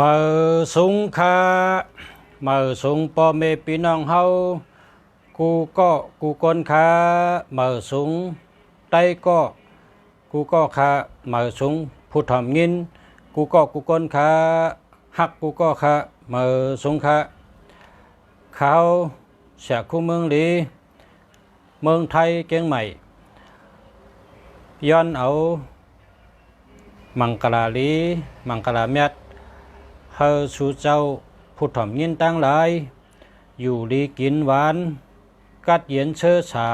มือสูงขามือสูงพ่อแม่พี่น้องเฮากูก็กูก้นขามือสูงไตก็กูก็ขามือสูงผู้ทำงินกูก็กูก้นขาหักกูก็ขามือสูงขาเขาเสียคู่เมืองลีเมืองไทยเกียงใหม่ย้อนเอามังกลาลีมังกลาเม็ดเฮาสู่เจ้าผู้ถ่อมยินตั้งหลายอยู่ดีกินหวานกัดเย็นเชื้อชา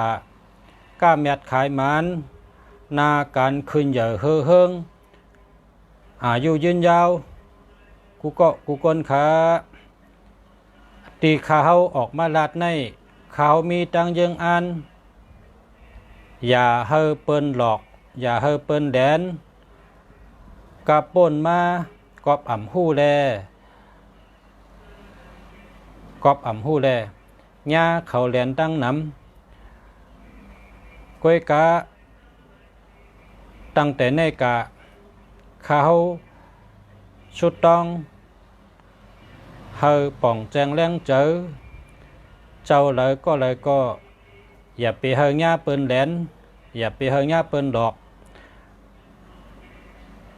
ก้าเม็ดขายหมานนาการขึ้นใหญ่เฮือเฮิงอายุยืนยาวกูก็กูก้นขาตีขาเฮาออกมาลาดในเขามีตังยังอันอย่าเฮาเปิ้นหลอกอย่าเฮาเปิ้นแดนกับป่นมากอบอ่ำหู้แลกอบอ่ำหู้แลหญ้าเขาแหลนตั้งน้ำก้อยกะตั้งแต่ในกะเขาชุดต้องเฮาป่องแจงแรงเจอเจ้าเลยก็อย่าไปเฮาหญ้าเปิ้นแหลนอย่าไปเฮาหญ้าเปิ้นดอก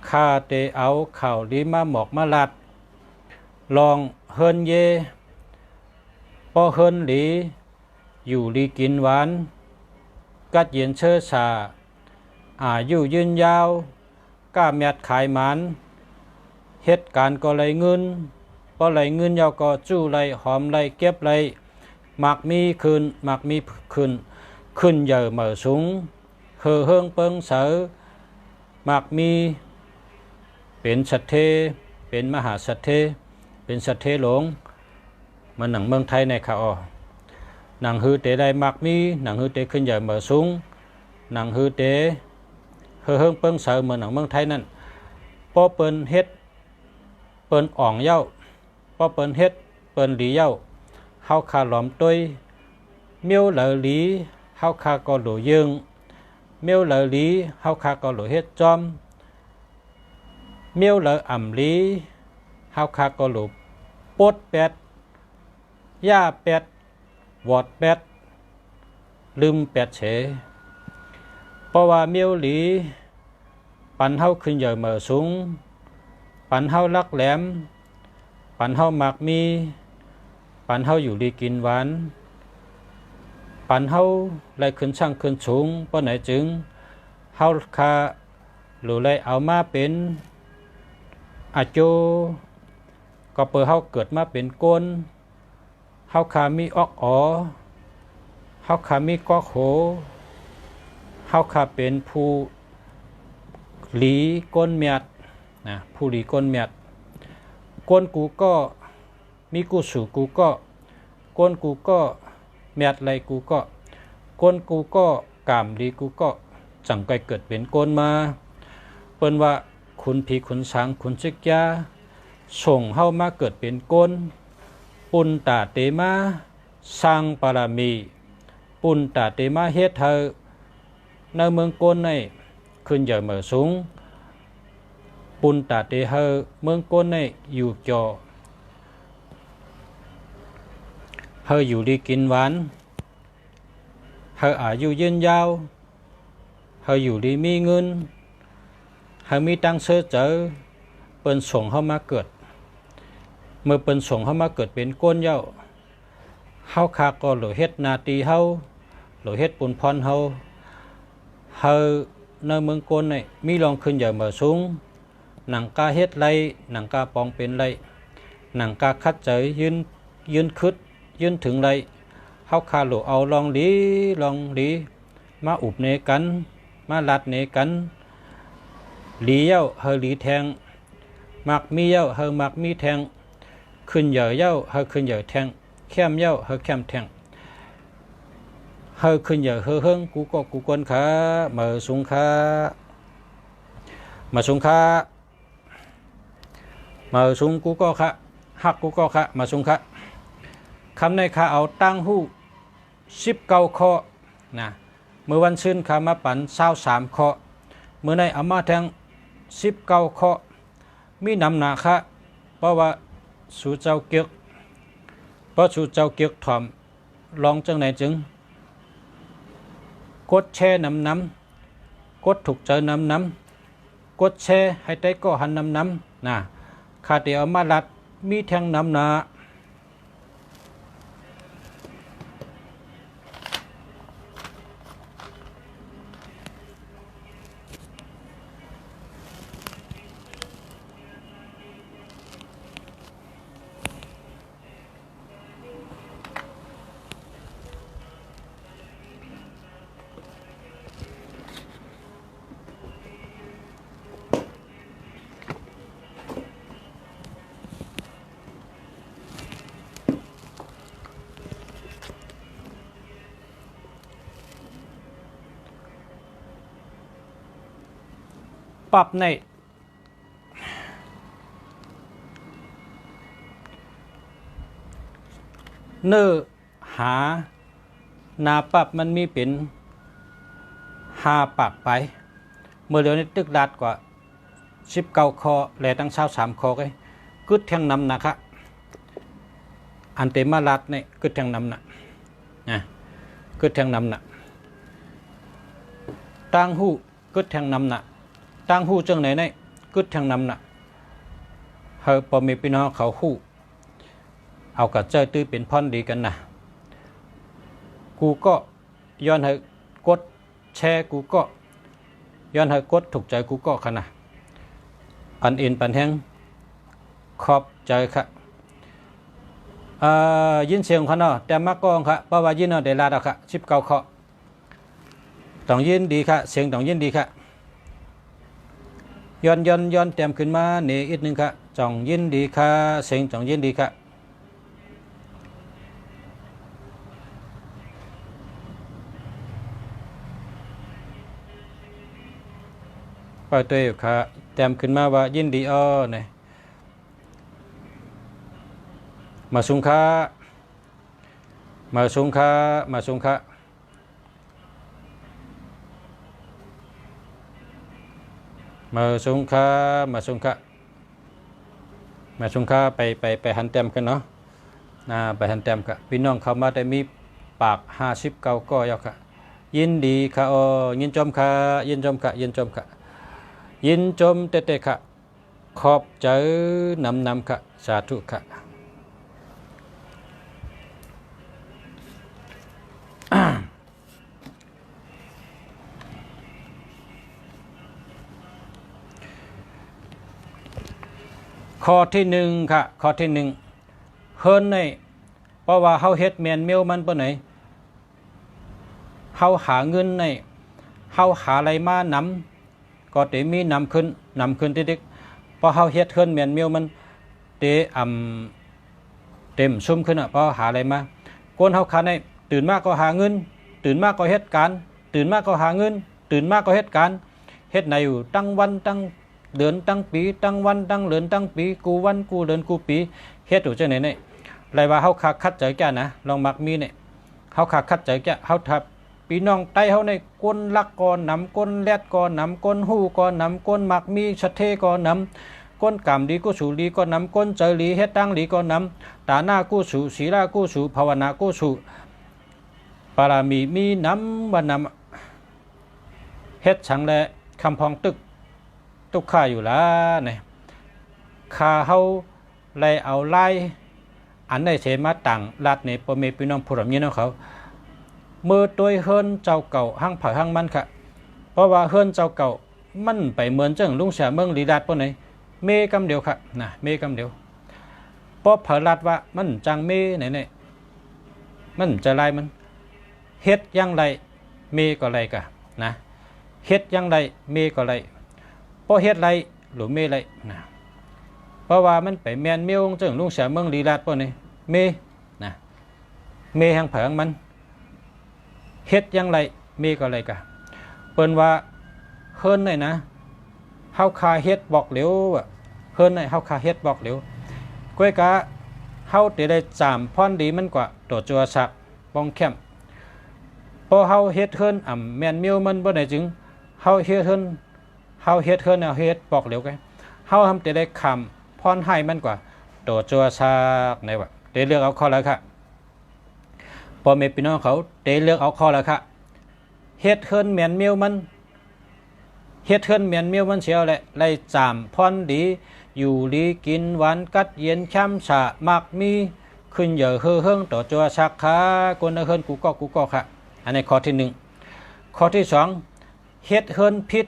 ข้าเตเอาข่าวดีมาหมอกมาลัดลองเฮินเยพอเฮินหลีอยู่ดีกินหวานกัดเย็นเชื้อชาอายุยืนยาวก้าเม็ดขายหมันเหตุการณ์ก็ไหลเงินพอไหลเงินยาวก็จู้ไหลหอมไหลเก็บไหลมักมีคืนมักมีขึ้นเยอะเหม่อสูงเฮือเฮิงเปิงเสือมักมีเป็นสัตเทเป็นมหาสัตเทเป็นสัตเทหลงมันหนังเมืองไทยในข่าวหนังฮือเตได้มักมีหนังฮือเตขึ้นใหญ่เหมือสูงหนังฮือเตเฮือเฮิงเปิ้งเสือเหมือนหนังเมืองไทยนั่นพอเปิ้นเฮ็ดเปิ้นอ่องเย้าพอเปิ้นเฮ็ดเปิ้นหลีเย้าเฮาคาหลอมตุ้ยเมียวเหลอหลีเฮาคาก็หลูยึงเมียวเหลอหลีเฮาคาก็หลูเฮ็ดจอมเมียวเหลออ่ำลีเฮาคาก็หลูปดแปดย่าแปดวอดแปดลืมแปดเฉเพราะว่าเมียวหลีปันเฮาขึ้นใหญ่เหม่อสูงปันเฮาลักแหลมปันเฮาหมักมีปันเฮาอยู่ดีกินหวานปันเฮาไล่ขึ้นช่างขึ้นสูงเพราะไหนจึงเฮาคาหรือไล่เอามาเป็นอาโจก็เปิดเฮาเกิดมาเป็นก้นเฮาคามีออกอ๋อเฮาคามีกอกโหเฮาคาเป็นผู้หลีก้นเมียดนะผู้หลีก้นเมียดก้นกูก็มีกูสู่กูก็ก้นกูก็เมียดไรกูก็ก้นกูก็กามดีกูก็จังไกเกิดเป็นก้นมาเปิ้นว่าคุณผีคุณช้างคุณจิกยาส่งเฮามาเกิดเป็นก้นปุณตาเตมาสร้างปารามีปุณตาเตมาเฮ็ดเธอในเมืองก้นในขึ้นใหญ่เหมือสูงปุณตาเตเฮอเมืองก้นในอยู่จอเฮออยู่ดีกินหวานเฮออายุยืนยาวเฮออยู่ดีมีเงินเฮามีตังเสื้อเจอเปิ้นส่งเฮามาเกิดเมื่อเปิ้นส่งเฮามาเกิดเป็นก้นเย้าเฮาคาก็หลเฮ็ดนาตีเฮาหลเฮ็ดปุนพรเฮาเฮาในเมืองก้นนี่มีลองขึ้นใหญ่เหมือสูงหนังกาเฮ็ดไรหนังกาปองเป็นไรหนังกาคัดใจยืนคึดยืนถึงไรเฮาคาหลเอาลองดีมาอุบเนกันมาลัดเนกันหลีเย้าเฮอหลีแทงมักมีเย้าเฮอมักมีแทงขึ้นเหย่เย้าเฮอขึ้นเหย่แทงแคมเย้าเฮอแคมแทงเฮอขึ้นเหย่เฮอเฮิงกูก็กูกวนขาเมื่อสูงขามาสูงขาเมื่อสูงกูก็ขาหักกูก็ขามาสูงขาคำในขาเอาตั้งหู้19ข้อนะเมื่อวันซื่นขามาปั่น23ข้อเมื่อในเอามาแทง19ข้อมีนำหนาคะ เพราะว่าสู่เจ้าเกียกเพราะสู่เจ้าเกียกถ่อมลองจังไหนจึงกดแช่น้ำกดถูกใจน้ำกดแช่ให้ได้ก็หันน้ำนะข้าเดียวมาลัดมีแทงน้ำนาปรับในเนื้อหาหน้าปรับมันมีเป็น5ปรับไปเมื่อเดี๋ยวนี้ตึกดัดกว่า19ข้อแลตั้ง23ข้อก็กึดแทงนำนะครับอันเตมาลัดเนี่ยกึดแทงนำนะกึดแทงนำตั้งหูกึดแทงนำตั้งหูจังไหนเนี่ยกึดแทงนำเฮาพอมีพี่น้องเขาหูเอากับเจ้าตื้อเป็นพ่อนดีกันนะกูก็ย้อนให้กดแชร์กูก็ย้อนให้กดถูกใจกูก็ขนาดอันเอ็นปันแห้งขอบใจค่ะยินเสียงเขาเนาะแต่มากกองค่ะเพราะว่ายินเนาะเดลาดค่ะ19ข้อต้องยินดีค่ะเสียงต้องยินดีค่ะย้อนเต็มขึ้นมาเหนืออีกนึงค่ะจ่องยินดีค่ะเสียงจ่องยินดีค่ะไปตัวอยู่ค่ะเต็มขึ้นมาว่ายินดีเนี่ยมาสุงค่ะมาสุงค่ะมาสุงค่ะมาสุงค่ะมาสุงค่ะมาสุงค่ะไปหันเต็มกันเนาะไปหันเต็มค่ะพี่น้องเขามาแต่มีปาก59ก็ยาวค่ะยินดีค่ะยินจมค่ะยินจมค่ะยินจมค่ะยินจมเตะค่ะขอบใจนำค่ะสาธุค่ะข้อที่1ค่ะข้อที่1เฮิรนในเพราะว่าเฮาเฮ็ดแมนเมลมันปะไหนเฮาหาเงินในเฮาหาอะไรมานำก็เตมีนำขึ้นติ๊กพอเฮาเฮ็ดเฮิรนแมนเมลมันเต็มซุ่มขึ้นเพราะหาอะไรมาคนเฮาขาในตื่นมากก็หาเงินตื่นมากก็เฮ็ดการตื่นมากก็หาเงินตื่นมากก็เฮ็ดการเฮ็ดในอยู่ตั้งวันตั้งเดือนตั้งปีตั้งวันตั้งเดือนตั้งปีกูวันกูเดือนกูปีเฮ็ดอยู่จังไหนเนี่ยไรว่าเฮาคัดใจแก่นะลองมักมีเนี่ยเฮาคัดใจแก่เฮาทับพี่น้องไต้เฮาในก้นลักก่อนนำก้นแลดก่อนนำก้นหู้ก่อนนำก้นมักมีชะเทก่อนนำก้นกรรมดีกูสูดีก่อนนำก้นเจอหลีเฮ็ดตั้งหลีก่อนนำตาหน้ากูสูศีลากูสูภาวนากูสูปารามีน้ำวันนำเฮ็ดฉังแลคำพองตึกตุกข่าอยู่แล้วเนี่ยข่าเฮาไล่เอาไล่อันได้เสมาต่างลัดในปเมพี่น้องผู้รำเนียนเขาเมื่อตัวเฮิรนเจ้าเก่าห้างเผาห้างมันค่ะเพราะว่าเฮิรนเจ้าเก่ามันไปเหมือนจังลุงเสียเมืองลีลาดปนไหนเมกำเดียวค่ะนะเมกำเดียวเพราะเผาลัดว่ามันจังเมไหนมันจะไล่มันเฮ็ดยังไรเมก็ไรกะนะเฮ็ดยังไรเมก็ไรเพราะเฮ็ดไรหรือเมไรนะเพราะว่ามันไปแมนเมียวจังลุงเสียเมืองลีลาดปนไหนเมนะเมห้างเผาห้างมันเฮ็ดยังไรเมก็ไรกะเปิ้นว่าเฮิรนเลยนะเฮาคาเฮ็ดบอกเหลวเฮิรนเลยเฮาคาเฮ็ดบอกเหลวก้อยกะเฮาได้จามพรดีมันกว่าตัวจัวสักป้องแคมพอเฮาเฮ็ดเฮิรนแม่นเมียวมันบ่ได้จึงเฮาเฮ็ดเฮิรนเอาเฮ็ดบอกเหลวกันเฮาทำแต่ได้คำพรให้มันกว่า ตัวจัวซากในว่าเตเลือกเอาข้อแล้วค่ะพอเมพี่น้องเขาเตเลือกเอาข้อแล้วค่ะเฮ็ดเฮิรนเหมียนเมียวมันเฮ็ดเฮิรนเหมียนเมียวมันเสียวแหละไล่จามพรดีอยู่ดีกินหวานกัดเย็นช้ำฉะมักมีขึ้นเหยอะเฮือเฮิงต่อจัวชักขาคนเฮิรนกูก็ค่ะอันนี้ข้อที่1ข้อที่2เฮ็ดเฮิรนพิษ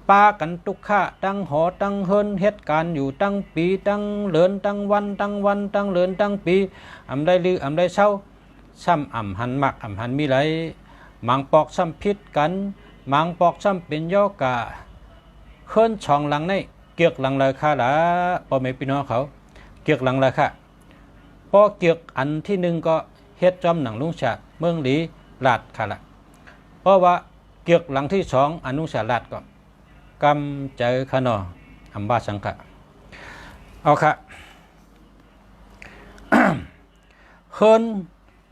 ปากันตุกข้าตั้งหอตั้งเฮิรนเฮ็ดการอยู่ตั้งปีตั้งเลินตั้งวันตั้งเลินตั้งปีอำได้ลืออำได้เศร้าซ้ำหันมักหันมีไหลมังปอกซ้ำพิษกันมังปอกซ้ำเป็นย่อกะเฮิรนช่องหลังในเกียกหลังเลยค่ะละพ่อแม่พี่น้องเขาเกียกหลังเลยค่ะพอเกียกอันที่1ก็เฮ็ดจอมหนังลุงฉะเมืองหลีลาดค่ะละเพราะว่าเกียกหลังที่2อันลุงฉะลาดก็กำเจอขนออัมบาสังกะเอาค่ะ เฮิรน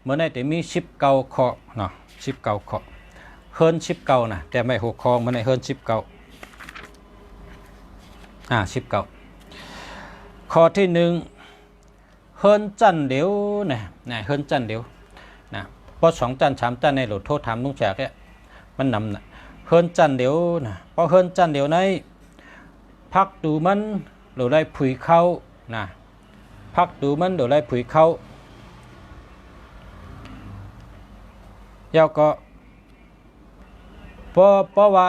เมื่อไหร่แต่มี19ข้อเนาะ19ข้อเฮิรน19นะแต่ไม่6ข้อเมื่อไหร่เฮิรน19ข้อที่1เฮิรนจันเดียวนะเฮิรนจันเดียวนะพอ2จัน3จันในหลุดโทษถามลุงแจกเนี่ยมันนำนะเฮิรนจันเดียวนะพอเฮิรนจันเดียวในพักดูมันหรือได้ผุยเข้านะพักดูมันหรือได้ผุยเข้าเย้าก็เพราะว่า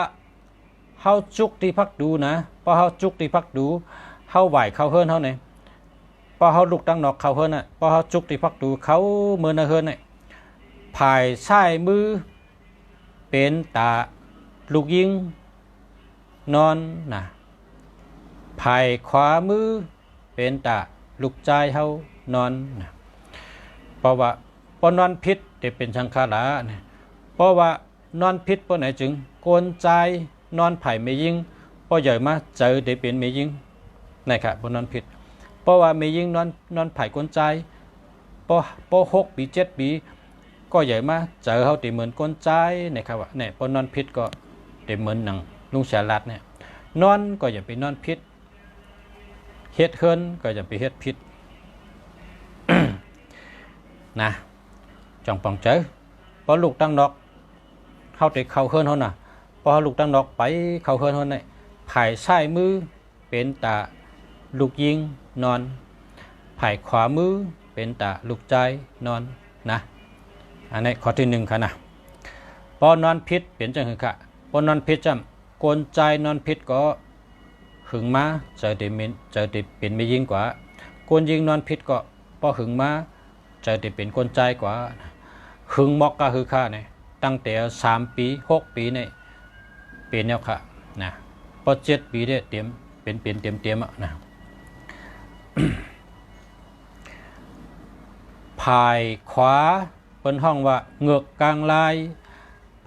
เฮาจุกที่พักดูนะพอเฮาจุกที่พักดูเฮาไหวเข้าเฮิรนเฮาเนี่ยพอเฮาลุกตั้งนอกเข้าเฮิรนน่ะพอเฮาจุกที่พักดูเขาเมื่อนะเฮิรนเนี่ยภายซ้ายมือเป็นตาลูกยิงนอนนะภายขวามือเป็นตาลูกใจเฮานอนนะเพราะว่าปนอนพิษจะเป็นชังคาลาเนี่ยเพราะว่านอนพิษปนไหนจึงโกนใจนอนไผ่ไม่ยิงพอใหญ่มาเจอได้เป็นไม่ยิงนะครับปนอนพิษเพราะว่าไม่ยิงนอนไผ่โกนใจพอ6 ปี 7 ปีก็ใหญ่มาเจอเขาตีเหมือนก้นใจนะครับว่าเนี่ยพอนอนพิษก็ตีเหมือนหนังลุงฉลาดเนี่ยนอนก็อย่าไปนอนพิษเฮ็ดเฮิรนก็อย่าไปเฮ็ดพิษ นะจองปองเจอพอลูกตั้งนอกเข้าไปเข้าเฮิรนเขาน่ะพอลูกตั้งนอกไปเข้าเฮิรนเขาเนี่ยภายซ้ายมือเป็นตาลูกยิงนอนภายขวามือเป็นตาลูกใจนอนนะอันนี้ข้อที่1ค่ะนะพอนอนพิษเปลี่ยนจังคือค่ะพอนอนพิษจำโกนใจนอนพิษก็หึงมาเจอติเป็นไม่ยิ่งกว่าโกนยิงนอนพิษก็พอหึงมาเจอติเป็นโกนใจกว่าหึงมอกก็คือค่ะเนี่ยตั้งแต่3 ปี6 ปีเนี่ยเป็นแล้วค่ะนะพอ7 ปีเนี่ยเตรียมเป็นเตรียมนะ ภายขวาเป็นห้องว่าเงือกกลางลาย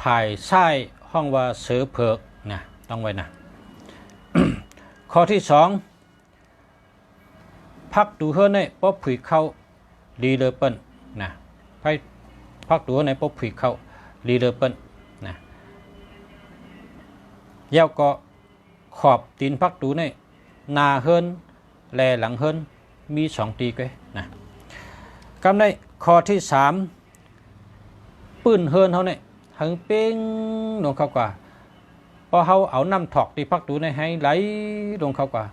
ภายซ้ายห้องว่าเสือเผือกนะต้องไว้นะ ข้อที่2พักดูเฮือในป๊อบผุยเข้าลีเลเปิ้ลนะพักดูในป๊อบผุยเข้าลีเลเปิ้ลนะเย้าก็ขอบตีนพักดูในนาเฮิรนแลหลังเฮิรนมี2 ตีก้นะกำในข้อที่3ปื้นเฮิรนเขาเนี่ยหังเป้งลงเข้ากว่าพอเขาเอาน้ำถอกที่พักดูในให้ไหลลงเข้ากว่า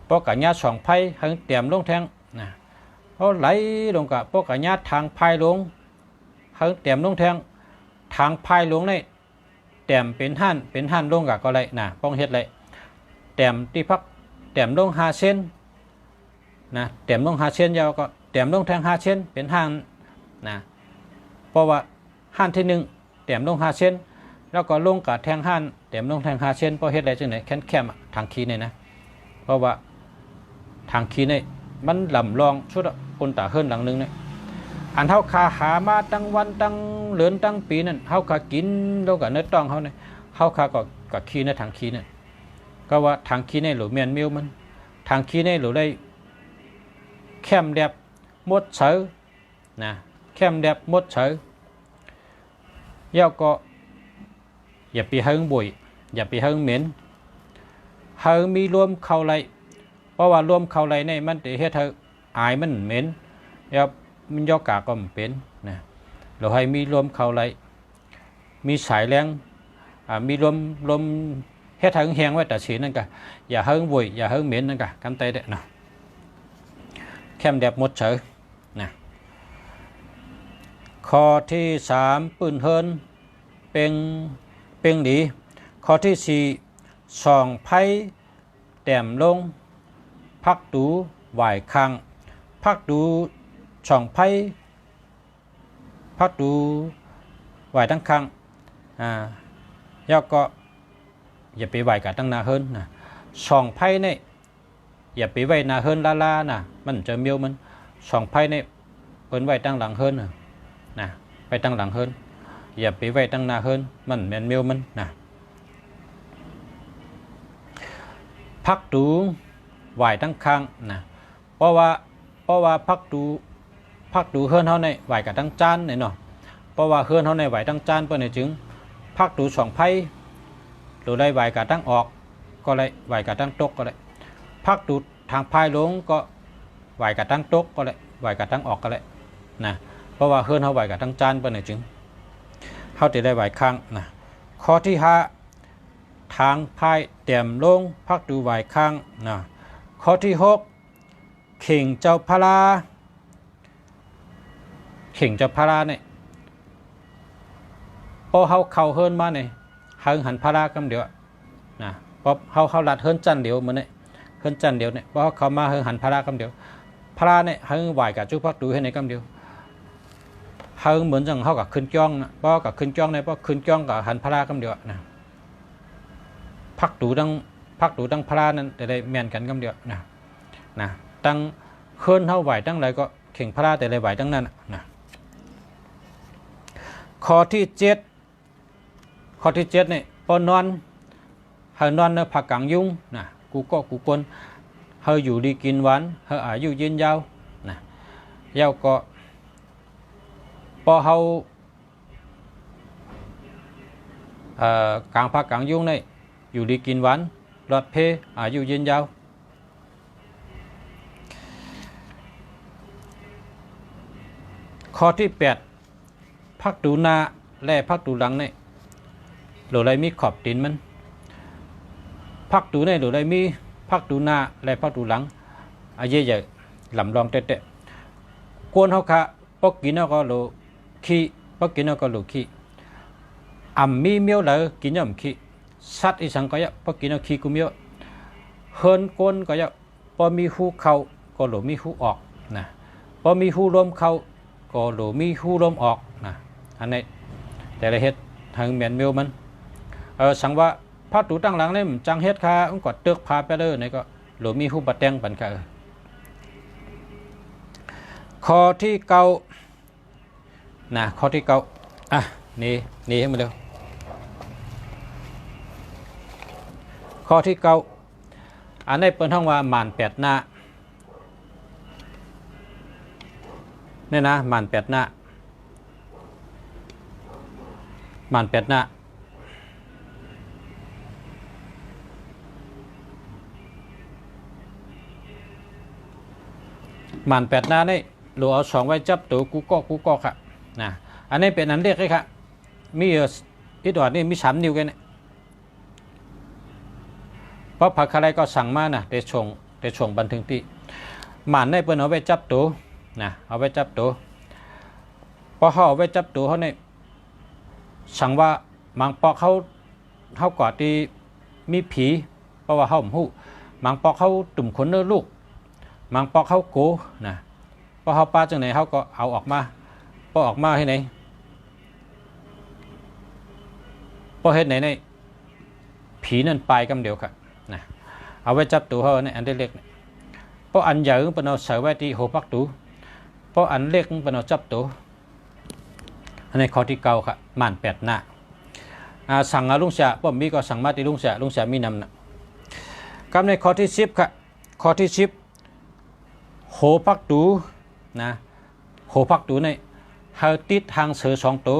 พอกะญา2 ไผ่หังเตรียมลงแทงนะพอไหลลงกะพอกะญาทางไผ่ลงหังเตรียมลงแทงทางไผ่ลงในเตรียมเป็นหั่นลงกะก็ไรนะป้องเฮ็ดไรเตรียมที่พักเตรียมลง5 เซนนะเตรียมลง5 เซนยาวก็เตรียมลงแทง5 เซนเป็นหั่นนะเพราะว่าหั่นที่1เตรียมลง5 เซนแล้วก็ลงกับแทงหั่นเตรียมลงแทง5 เซนเพราะเฮ็ดอะไรจังไหนแคมทางขี้เนี่ยนะเพราะว่าทางขี้เนี่ยมันลำลองชุดคนตาเฮิรนหลังนึงเนี่ยอันเฮาคาหามาตั้งวันตั้งเลือนตั้งปีนั่นเฮาคากินแล้วก็เนื้อต้องเฮาเนี่ยเฮาคาก็ขี้ในทางขี้เนี่ยก็ว่าทางขี้เนี่ยหรือเมียนมิวมันทางขี้เนี่ยหรือได้แคมแดบมดเสือนะแคมแดบมดเสือเย้าก็อย่าไปเฮิงบุยอย่าไปเฮิงเหม็นเฮิงมีรวมเข้าไร เพราะว่ารวมเข้าไรในมันจะเฮ็ดให้อายมันเหม็นแล้วมันยอกกาก็มันเป็นนะเราให้มีรวมเข้าไรมีสายแรงมีลมเฮ็ดให้แห้งไว้แต่สีนั่นก็อย่าเฮิงวุ่ยอย่าเฮิงเหม็นนั่นก็กำไตเด้นะแคมแดบหมดเฉยนะข้อที่3ปืนเฮินเป็นหลีข้อที่4ส่องไพ่แต้มลงพักดูไหวคังพักดูช่องไพ่พักดูไหวตั้งคังแล้วก็อย่าไปไหวกับตั้งนาเฮินนะช่องไพ่เนี่ยอย่าไปไหวนาเฮินลานะมันจะเมียวมันช่องไพ่เนี่ยเปิ้นไหวตั้งหลังเฮินนะไปตั้งหลังเฮินอย่าไปไหวตั้งนาเฮินมันแมนเมียวมันนะพักดูไหวตั้งคังนะเพราะว่าพักดูเฮิรนเฮาในไหวกับตั้งจานเนี่ยเนาะเพราะว่าเฮิรนเฮาในไหวตั้งจานเปิ้นจึงพักดูสองไพ่หรือได้ไหวกับตั้งออกก็ได้ไหวกับตั้งตกก็ได้พักดูทางพายลงก็ไหวกับตั้งตกก็ได้ไหวกับตั้งออกก็ได้นะเพราะว่าเฮิรนเฮาไหวกับตั้งจานเปิ้นจึงเฮาจะได้ไหวข้างนะข้อที่5ทางพายเตรียมลงพักดูไหวข้างนะข้อที่6เข่งเจ้าพลาเข่งเจ้าพลาเนี่ยพอเขาเข้าเฮิรนมาเนี่ยเฮิรนหันพลากำเดียวนะพอเขาลัดเฮิรนจันเดียวเหมือนเนี่ยเฮิรนจันเดียวเนี่ยพอเขามาเฮิรนหันพลากำเดียวพลาเนี่ยเฮิรนไหวกับจุพักดูให้ในกำเดียวเฮิรนเหมือนจังเขากับขึ้นจ้องนะเพราะกับขึ้นจ้องเนี่ยเพราะขึ้นจ้องกับหันพลากำเดียวนะพักดูตั้งพลานั้นแต่ได้แม่นกันกำเดียวนะตั้งเฮิรนเท่าไหวตั้งไรก็เข่งพลาแต่ได้ไหวตั้งนั้นนะข้อที่7เนี่ยพอนอนเฮานอนในผักกังยุงนะกูกนเฮาอยู่ดีกินหวานเฮาอายุยืนยาวนะยาวก็พอเฮากลางผักกังยุงเนี่ยอยู่ดีกินหวานหลอดเพอายุยืนยาวข้อที่8พักดูหน้าและพักดูหลังเนี่ยหรืออะไรมีขอบดินมันพักดูในหรืออะไรมีพักดูหน้าและพักดูหลังอาเย่ใหญ่ลำลองเตะกวนเขาค่ะปกกินเขาก็หลูขี้ปกกินเขาก็หลูขี้มีเมียวเลยกินย่อมขี้สัตว์อีสังก็ยะปกกินเขาขี้กูเมียวเฮิรนกวนก็ยะพอมีหูเข้าก็หลูมีหูออกนะพอมีหูลมเข้าก็หลูมีหูลมออกนะอันนี้แต่ละเฮ็ดทางเมียนเมียวมันสังว่าพักดูตั้งหลังเนี่ยจังเฮ็ดค่ะมันก็เตือกพาไปเลยนี่ก็หลูมีหูปะแตงปันค่ะข้อที่9นะข้อที่9นี่ให้มาเร็วข้อที่9อันนี้เปิ้นห้องว่าหม่าน8หน้าเนี่ยนะหม่าน8หน้าหม่าน8หน้าหม่าน8หน้านี่หลูเอา2ไว้จับตัวกูก็ค่ะนะอันนี้เป็นอันเรียกเลยค่ะมีอีดอดนี่มี3นิ้วกันเนี่ยเพราะผักอะไรก็สั่งมานะแต่ชงบันทึงที่หม่านได้เปิ้นเอาไว้จับตัวนะเอาไว้จับตัวพอเขาเอาไว้จับตัวเขาเนี่ยสั่งว่ามังปอกเขากอดที่มีผีเพราะว่าเขาหูมังปอกเขาตุ่มขนเนื้อลูกมังปอกเขาโกนะพอเขาปาจังไหนเขาก็เอาออกมาพอออกมาให้ไหนพอเห็นไหนในผีนั่นไปกำเดียวค่ะนะเอาไว้จับตัวเขาในอันเล็กๆเพราะอันใหญ่เป็นเอาใส่ไว้ที่หัวพักตัวเพราะอันเล็กเป็นเอาจับตัวอันนี้ข้อที่9ค่ะหม่าน8หน้าสั่งลุงเสียป้อมมีก็สั่งมาที่ลุงเสียมีนำนะกับในข้อที่10ค่ะข้อที่10โหพักตูนะโหพักตูในเฮาติดทางเสือ2ตัว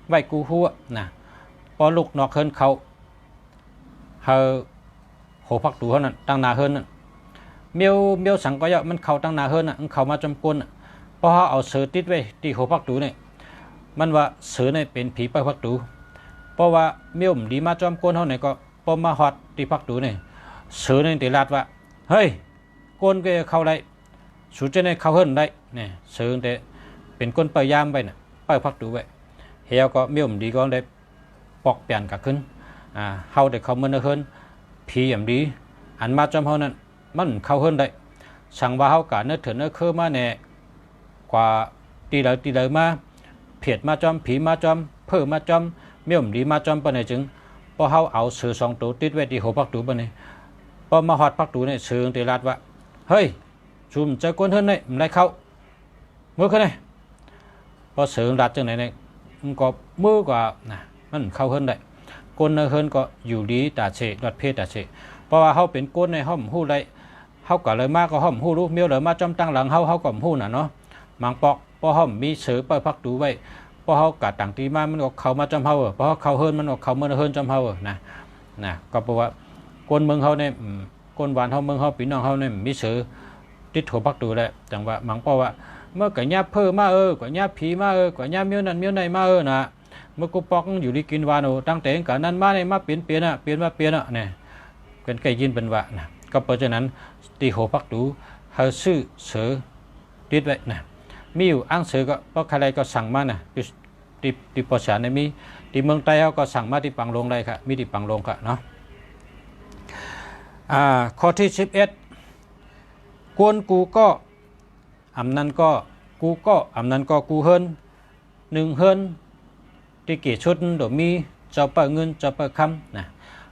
ไว้กูหัวนะพอลูกนอกเฮิรนเขาโหพักตูเขานั่นตั้งนาเฮิรนนั่น เมียวสังก็ยะมันเข้าตั้งนาเฮินอ่ะมันเข้ามาจำกวนอ่ะเพราะเขาเอาเสือติดไว้ที่หัวพักตูเนี่ยมันว่าเสือเนี่ยเป็นผีไปพักตูเพราะว่าเมียวดีมาจอมกวนเขาเนี่ยก็พอมาฮอดที่พักตูเนี่ยเสือเนี่ยตีลาดว่าเฮ้ยกวนก็เข้าได้สุดจะเนี่ยเข้าเฮินได้เนี่ยเสือแต่เป็นก้นไปยามไปน่ะไปพักตูไว้เฮียก็เมียวดีก็ได้ปอกเปลี่ยนกับขึ้นเฮาได้เข้ามาในเฮินผีอย่างดีอันมาจอมเฮานั้นมันเข้าเฮินได้สั่งว่าเฮากะเนื้อเถื่อนเนื้อคือมาแน่กว่าตีเลยมาเพียดมาจอมผีมาจอมเพิ่มมาจอมเมี่ยมดีมาจอมปะเนี่ยจึงพอเฮาเอาเสือ2ตัวติดไว้ที่หัวพักตูปะเนี่ยพอมาฮอดพักตูเนี่ยเสือตีลาดว่าเฮ้ยชุมใจกวนเฮินเนี่ยมันได้เข้ามือขึ้นเลยพอเสือลาดจังไหนเนี่ยมันก็มือกว่านะมันเข้าเฮินได้กวนเฮินก็อยู่ดีตาเฉดรอดเพศตาเฉเพราะว่าเฮาเป็นกวนในห้อมหู้ได้เฮาก็เลยมาก็ห้อมหู้รู้เมียวเลยมาจอมตั้งหลังเฮาก็หู้น่ะเนาะมังปอกพอห้อมมีเสือไปพักตูไว้พอเฮากะต่างตีมามันก็เข้ามาจอมเฮาพอเข้าเฮินมันก็เข้ามาเฮินจอมเฮานะก็เพราะว่ากวนเมืองเฮาเนี่ยกวนหวานเฮาเมืองเฮาพี่น้องเฮาเนี่ยมีเสือติดหัวพักตูแล้วจังว่ามังปอว่าเมื่อกะญาเพิ่มมากะญาผีมากะญาเมียวนั่นเมียวไหนมานะเมื่อกูปอกอยู่ดีกินวานตั้งแต่กะนั้นมาเนี่ยมาเปลี่ยนเนี่ยเป็นไก่ยินเป็นว่านะก็เพราะฉะนั้นตีหัวพักตูเฮาซื้อเสือติดไว้นะมีอยู่อ้างเสือก็เพราะใครก็สั่งมานะที่ปอชาในมีที่เมืองใต้เขาก็สั่งมาที่ปังลงได้ครับมีที่ปังลงครับเนาะข้อที่11กวนกูก็อำนั้นก็กูก็อำนั้นก็กูเฮิน1เฮินที่กี่ชุดโดมีเจ้าเปิดเงินเจ้าเปิดคำนะ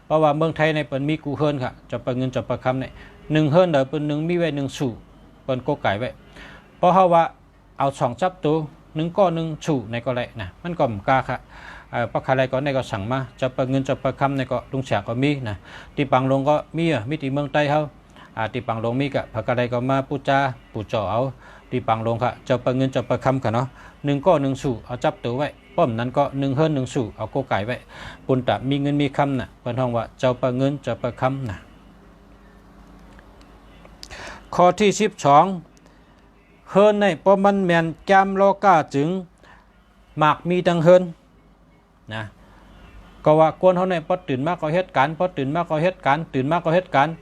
เพราะว่าเมืองไทยในเปิดมีกูเฮินครับเจ้าเปิดเงินเจ้าเปิดคำเนี่ย1เฮินเดี๋ยวเป็น1มีไว้1สู่เปิดโกไก่ไว้เพราะเขาว่าเอา2จับตัว1ก็1สู่ในก็ไรนะมันก็มกล้าค่ะเพราะใครก็ในก็สั่งมาจะเปิดเงินจะเปิดคำในก็ลุงแฉก็มีนะที่ปังลงก็มีที่เมืองใต้เขาที่ปังลงมีกะพระกระไดก็มาปูจ่าปูจ่อเอาที่ปังลงค่ะจะเปิดเงินจะเปิดคำค่ะเนาะ1ก็1สู่เอาจับตัวไว้ป้อมนั้นก็1เฮิรน1สู่เอาโกไก่ไว้ปุ่นตะมีเงินมีคำน่ะเป็นห้องว่าจะเปิดเงินจะเปิดคำน่ะข้อที่12เฮิรนในป้อมมันแมนจำโลกาจึงหมากมีดังเฮิรนนะก็ว่ากวนเขาในพอตื่นมากก็เหตุการณ์พอตื่นมากก็เหตุการณ์ตื่นมากก็เหตุการณ์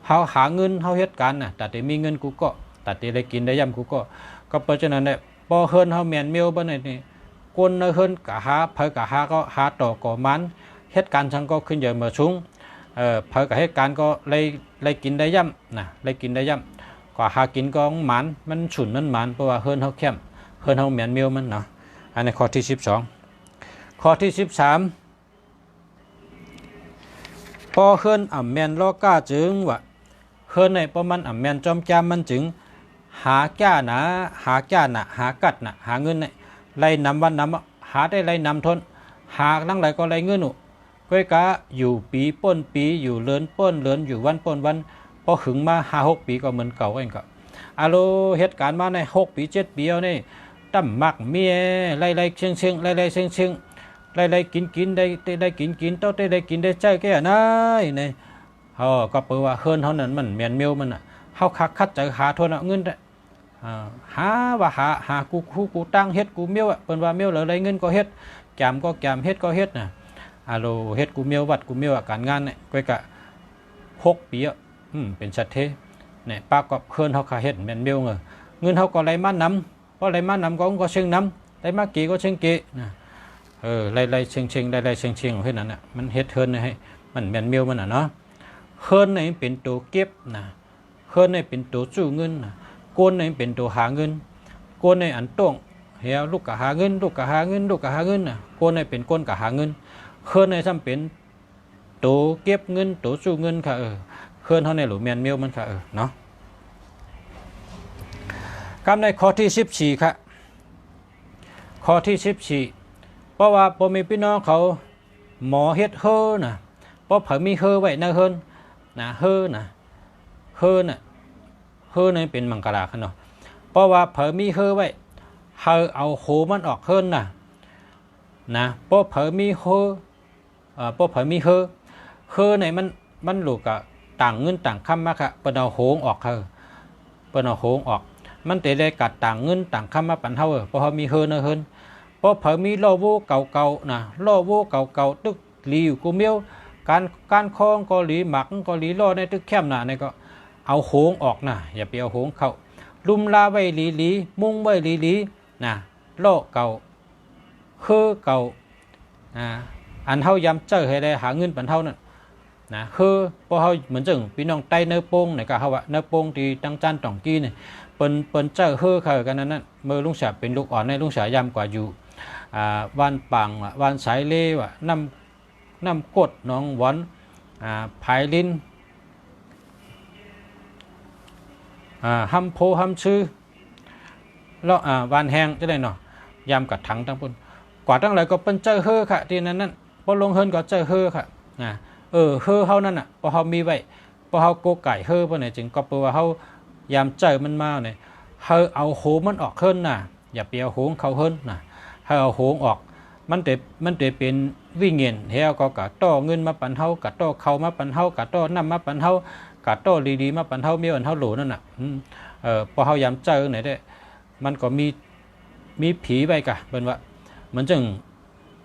เขาหาเงินเขาเหตุการณ์น่ะแต่มีเงินกูก็แต่ได้กินได้ย่ำกูก็เพราะฉะนั้นเนี่ยพอเฮิรนเขาแมนเมียวบ้านนี่กวนเฮิรนกะหาเผยกะหาก็หาต่อก่อมันเหตุการณ์ช่างก็ขึ้นใหญ่เมื่อชุงเผยกับเหตุการณ์ก็เลยกินได้ย่ำนะเลยกินได้ย่ำก็หากินก็มันฉุนมันมันเพราะว่าเฮิรนเขาเข้มเฮิรนเขาแมนเมียวมันเนาะอันนี้ข้อที่12ข้อที่13พอเฮิรนอ่ำแมนโลกาจึงว่าเฮิรนในประมาณอ่ำแมนจอมจามมันจึงหาก้าหนาหาก้าหนาหากัดหนาหาเงินเนี่ยไล่นำวันนำหาได้ไล่นำทนหาทั้งหลายก็ไล่เงินหนูก้อยกะอยู่ปีป้นปีอยู่เลือนป้นเลือนอยู่วันป้นวันพอหึงมา5-6 ปีก็เหมือนเก่าเองก็อาโลเหตุการณ์มาใน6 ปี 7 ปีเอาเนี่ยตั้มมักเมียไล่เชิงไล่เชิงไล่กินได้กินเต้าได้กินได้ใจแก่นายเนี่ยก็เปิดว่าเฮิรนเขานั้นมันแมนเมียวมันเขาคัดใจหาทนเอาเงินได้หาว่าหากูตั้งเฮ็ดกูเมียวเปิ้นว่าเมียวเหลืออะไรเงินก็เฮ็ดแกมก็แกมเฮ็ดก็เฮ็ดนะอาโลเฮ็ดกูเมียววัดกูเมียวการงานเนี่ยก้อยกะ6 ปีเป็นชัดเทเนี่ยปากก็เฮิรนเขาขาเฮ็ดแมนเมียวเงินเขาก็ไล่มานำเพราะไล่มานำก็เชิงนำไล่มากี่ก็เชิงกี่นะไล่เชิงไล่เชิงเฮ็ดนั่นน่ะมันเฮ็ดเฮิรนให้มันแมนเมียวมันเนาะเฮิรนนี่เป็นตัวเก็บนะเฮิรนนี่เป็นตัวจู้เงินนะโกนนี่เป็นตัวหาเงินโกนในอันต้องเฮียลูกกะหาเงินลูกกะหาเงินน่ะโกนในเป็นก้นกะหาเงินเฮิรนในซ้ำเป็นตัวเก็บเงินตัวจู้เงินค่ะเฮิรนเฮาในหลุมแมนเมียวมันค่ะเนาะคำในข้อที่14ค่ะข้อที่14เพราะว่าบ่มีพี่น้องเขาหมอเฮ็ดเฮอน่ะเพราะเผามีเฮอไว้ในเฮิรนนะเฮอน่ะเฮอในเป็นมังกรค่ะเนาะเพราะว่าเผอมีเฮอไว้เฮอเอาโหมันออกเฮิรนนะเพราะเผอมีเฮอเพราะเผอมีเฮอในมันลูกกะ ต่างเงินต่างคำมาค่ะเปิ้นเอาโหงออกเปิ้นเอาโหงออกมันจะได้กัดต่างเงินต่างคำมาปันเท่าเพราะเขามีเฮินเฮินเพราะเผอมีโลโวเก่าๆนะโลโวเก่าๆตึกลีอยู่กูเมียวการคล้องก็หลีหมักก็หลีโลในตึกแคมน่ะนี่ก็เอาโหงออกนะอย่าไปเอาโหงเข้าลุมลาไว้หลีมุงไว้หลีนะโลเก่าเก่าอันเฮายำเจอให้ได้หาเงินปันเท่านั้นนะพอเฮาเหมือนจังพี่น้องไต้เนื้อโป้งเนี่ยก็เฮาว่าเนื้อโป้งที่ตั้งจันต่องกี้เนี่ยเปิ้นเจอเขากันนั้นเมื่อลุงเสียเป็นลูกอ่อนในลุงเสียยำกว่าอยู่วันปังวันสายเล่ว่ะน้ำกดน้องหวานภายลิ้นห้ำโพห้ำชื่อแล้ววันแห้งจะได้เนาะยำกับถังทั้งปุ่นกว่าตั้งหลายก็เป็นเจอค่ะที่นั้นพอลงเฮินก็เจอค่ะเขานั่นพอเขามีไว้พอเขาโกไก่พอไหนจึงก็แปลว่าเขายำเจอมันมาเนี่ยเอาโหมันออกเฮินน่ะอย่าไปเอาโหงเขาเฮินน่ะเอาโหงออกมันจะเป็นวิ่งเงินเฮาก็กะต่อเงินมาปันเฮากะต่อเขามาปันเฮากะต่อน้ำมาปันเฮากะต่อดีๆมาปันเฮามีอันเฮาโหลนั่นน่ะพอเฮายำเจอไหนได้มันก็มีผีไปกะเป็นว่าเหมือนจัง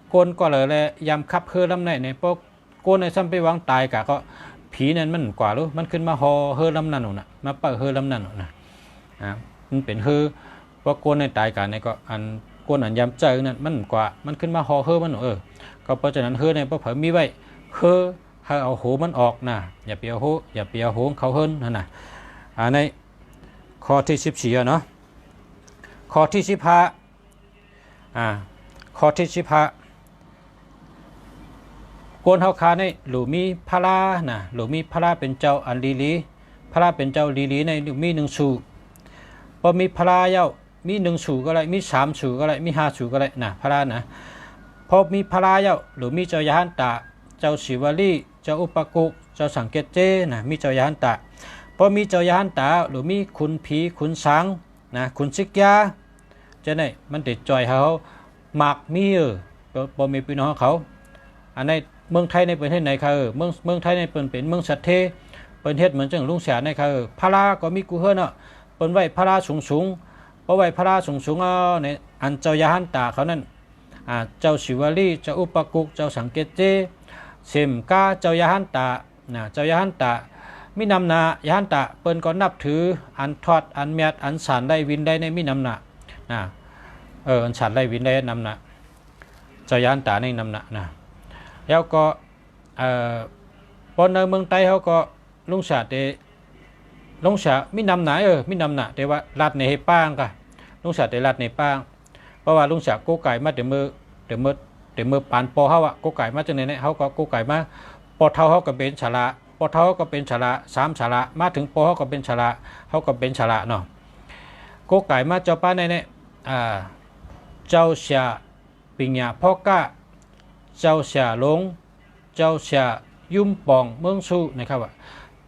โกนก็เลยแหละยำคับลำไหนเนี่ยพวกโกนในซ้ำไปวางตายกะก็ผีนั่นมันกว่ารู้มันขึ้นมาฮอลำนั่นน่ะมาเปิดลำนั่นน่ะมันเป็นพวกโกนในตายกะเนี่ยก็อันโกนอันยำเจอนั่นมันกว่ามันขึ้นมามันก็เพราะฉะนั้นเนี่ยพอเผยมีไว้ให้เอาโหมันออกนะอย่าเปียวโหเขาเฮิรนนั่นน่ะในข้อที่14เนาะข้อที่15ข้อที่15โกนเฮาคาในหลูมีพระลานะหลูมีพระลาเป็นเจ้าอันลีพระลาเป็นเจ้าลีในมี1สูพอมีพระลาเย้ามี1สูก็ได้มี3สูก็ได้มี5สูก็ได้นะพระลานะพอมีพระลาเย้าหรือมีเจ้ายาหันตะเจ้าศิวลีเจ้าอุปกุเจ้าสังเกตเจนะมีเจ้ายาหันตะพอมีเจ้ายาหันตะหรือมีคุณผีคุณสังนะคุณสิกยาจะไหนมันติดจอยเขาหมากมีพอมีพี่น้องเขาอันในเมืองไทยในประเทศไหนเขาเมืองไทยในเป็นเมืองสัตเทเป็นเทศเหมือนจังลุงเสียในเขาพระลาก็มีกูเฮิรนเป็นไว้พระลาสูงเพราะไว้พระลาสูงในอันเจ้ายาหันตะเขานั่นเจ้าศิวลีเจ้าอุปกุเจ้าสังเกตเจเสมกาเจ้ายาหันตะเจ้ายาหันตะมีนำนายาหันตะเปิ้นก็นับถืออันทอดอันเมียดอันสานได้วินได้ในมีนำนาอันสานได้วินได้นำนาเจ้ายาหันตะในนำนาแล้วก็พอในเมืองไทยเขาก็ลุงเสามีนำนามีนำนาแต่ว่ารัดในเฮป้างกะลุงเสาแต่รัดในป้างเพราะว่าลุงเสาโกไก่มาเดี๋ยวมือปานปอเขาโกไก่มาจากไหนเขาก็โกไก่มาปอเท้าเขาก็เป็นฉลาปอเท้าก็เป็นฉลา3ฉลามาถึงปอเขาก็เป็นฉลาเขาก็เป็นฉลาเนาะโกไก่มาเจ้าป้าในเจ้าเสียปิญญาพ่อกะเจ้าเสียหลงเจ้าเสียยุ่มปองเมืองสู้นะครับว่า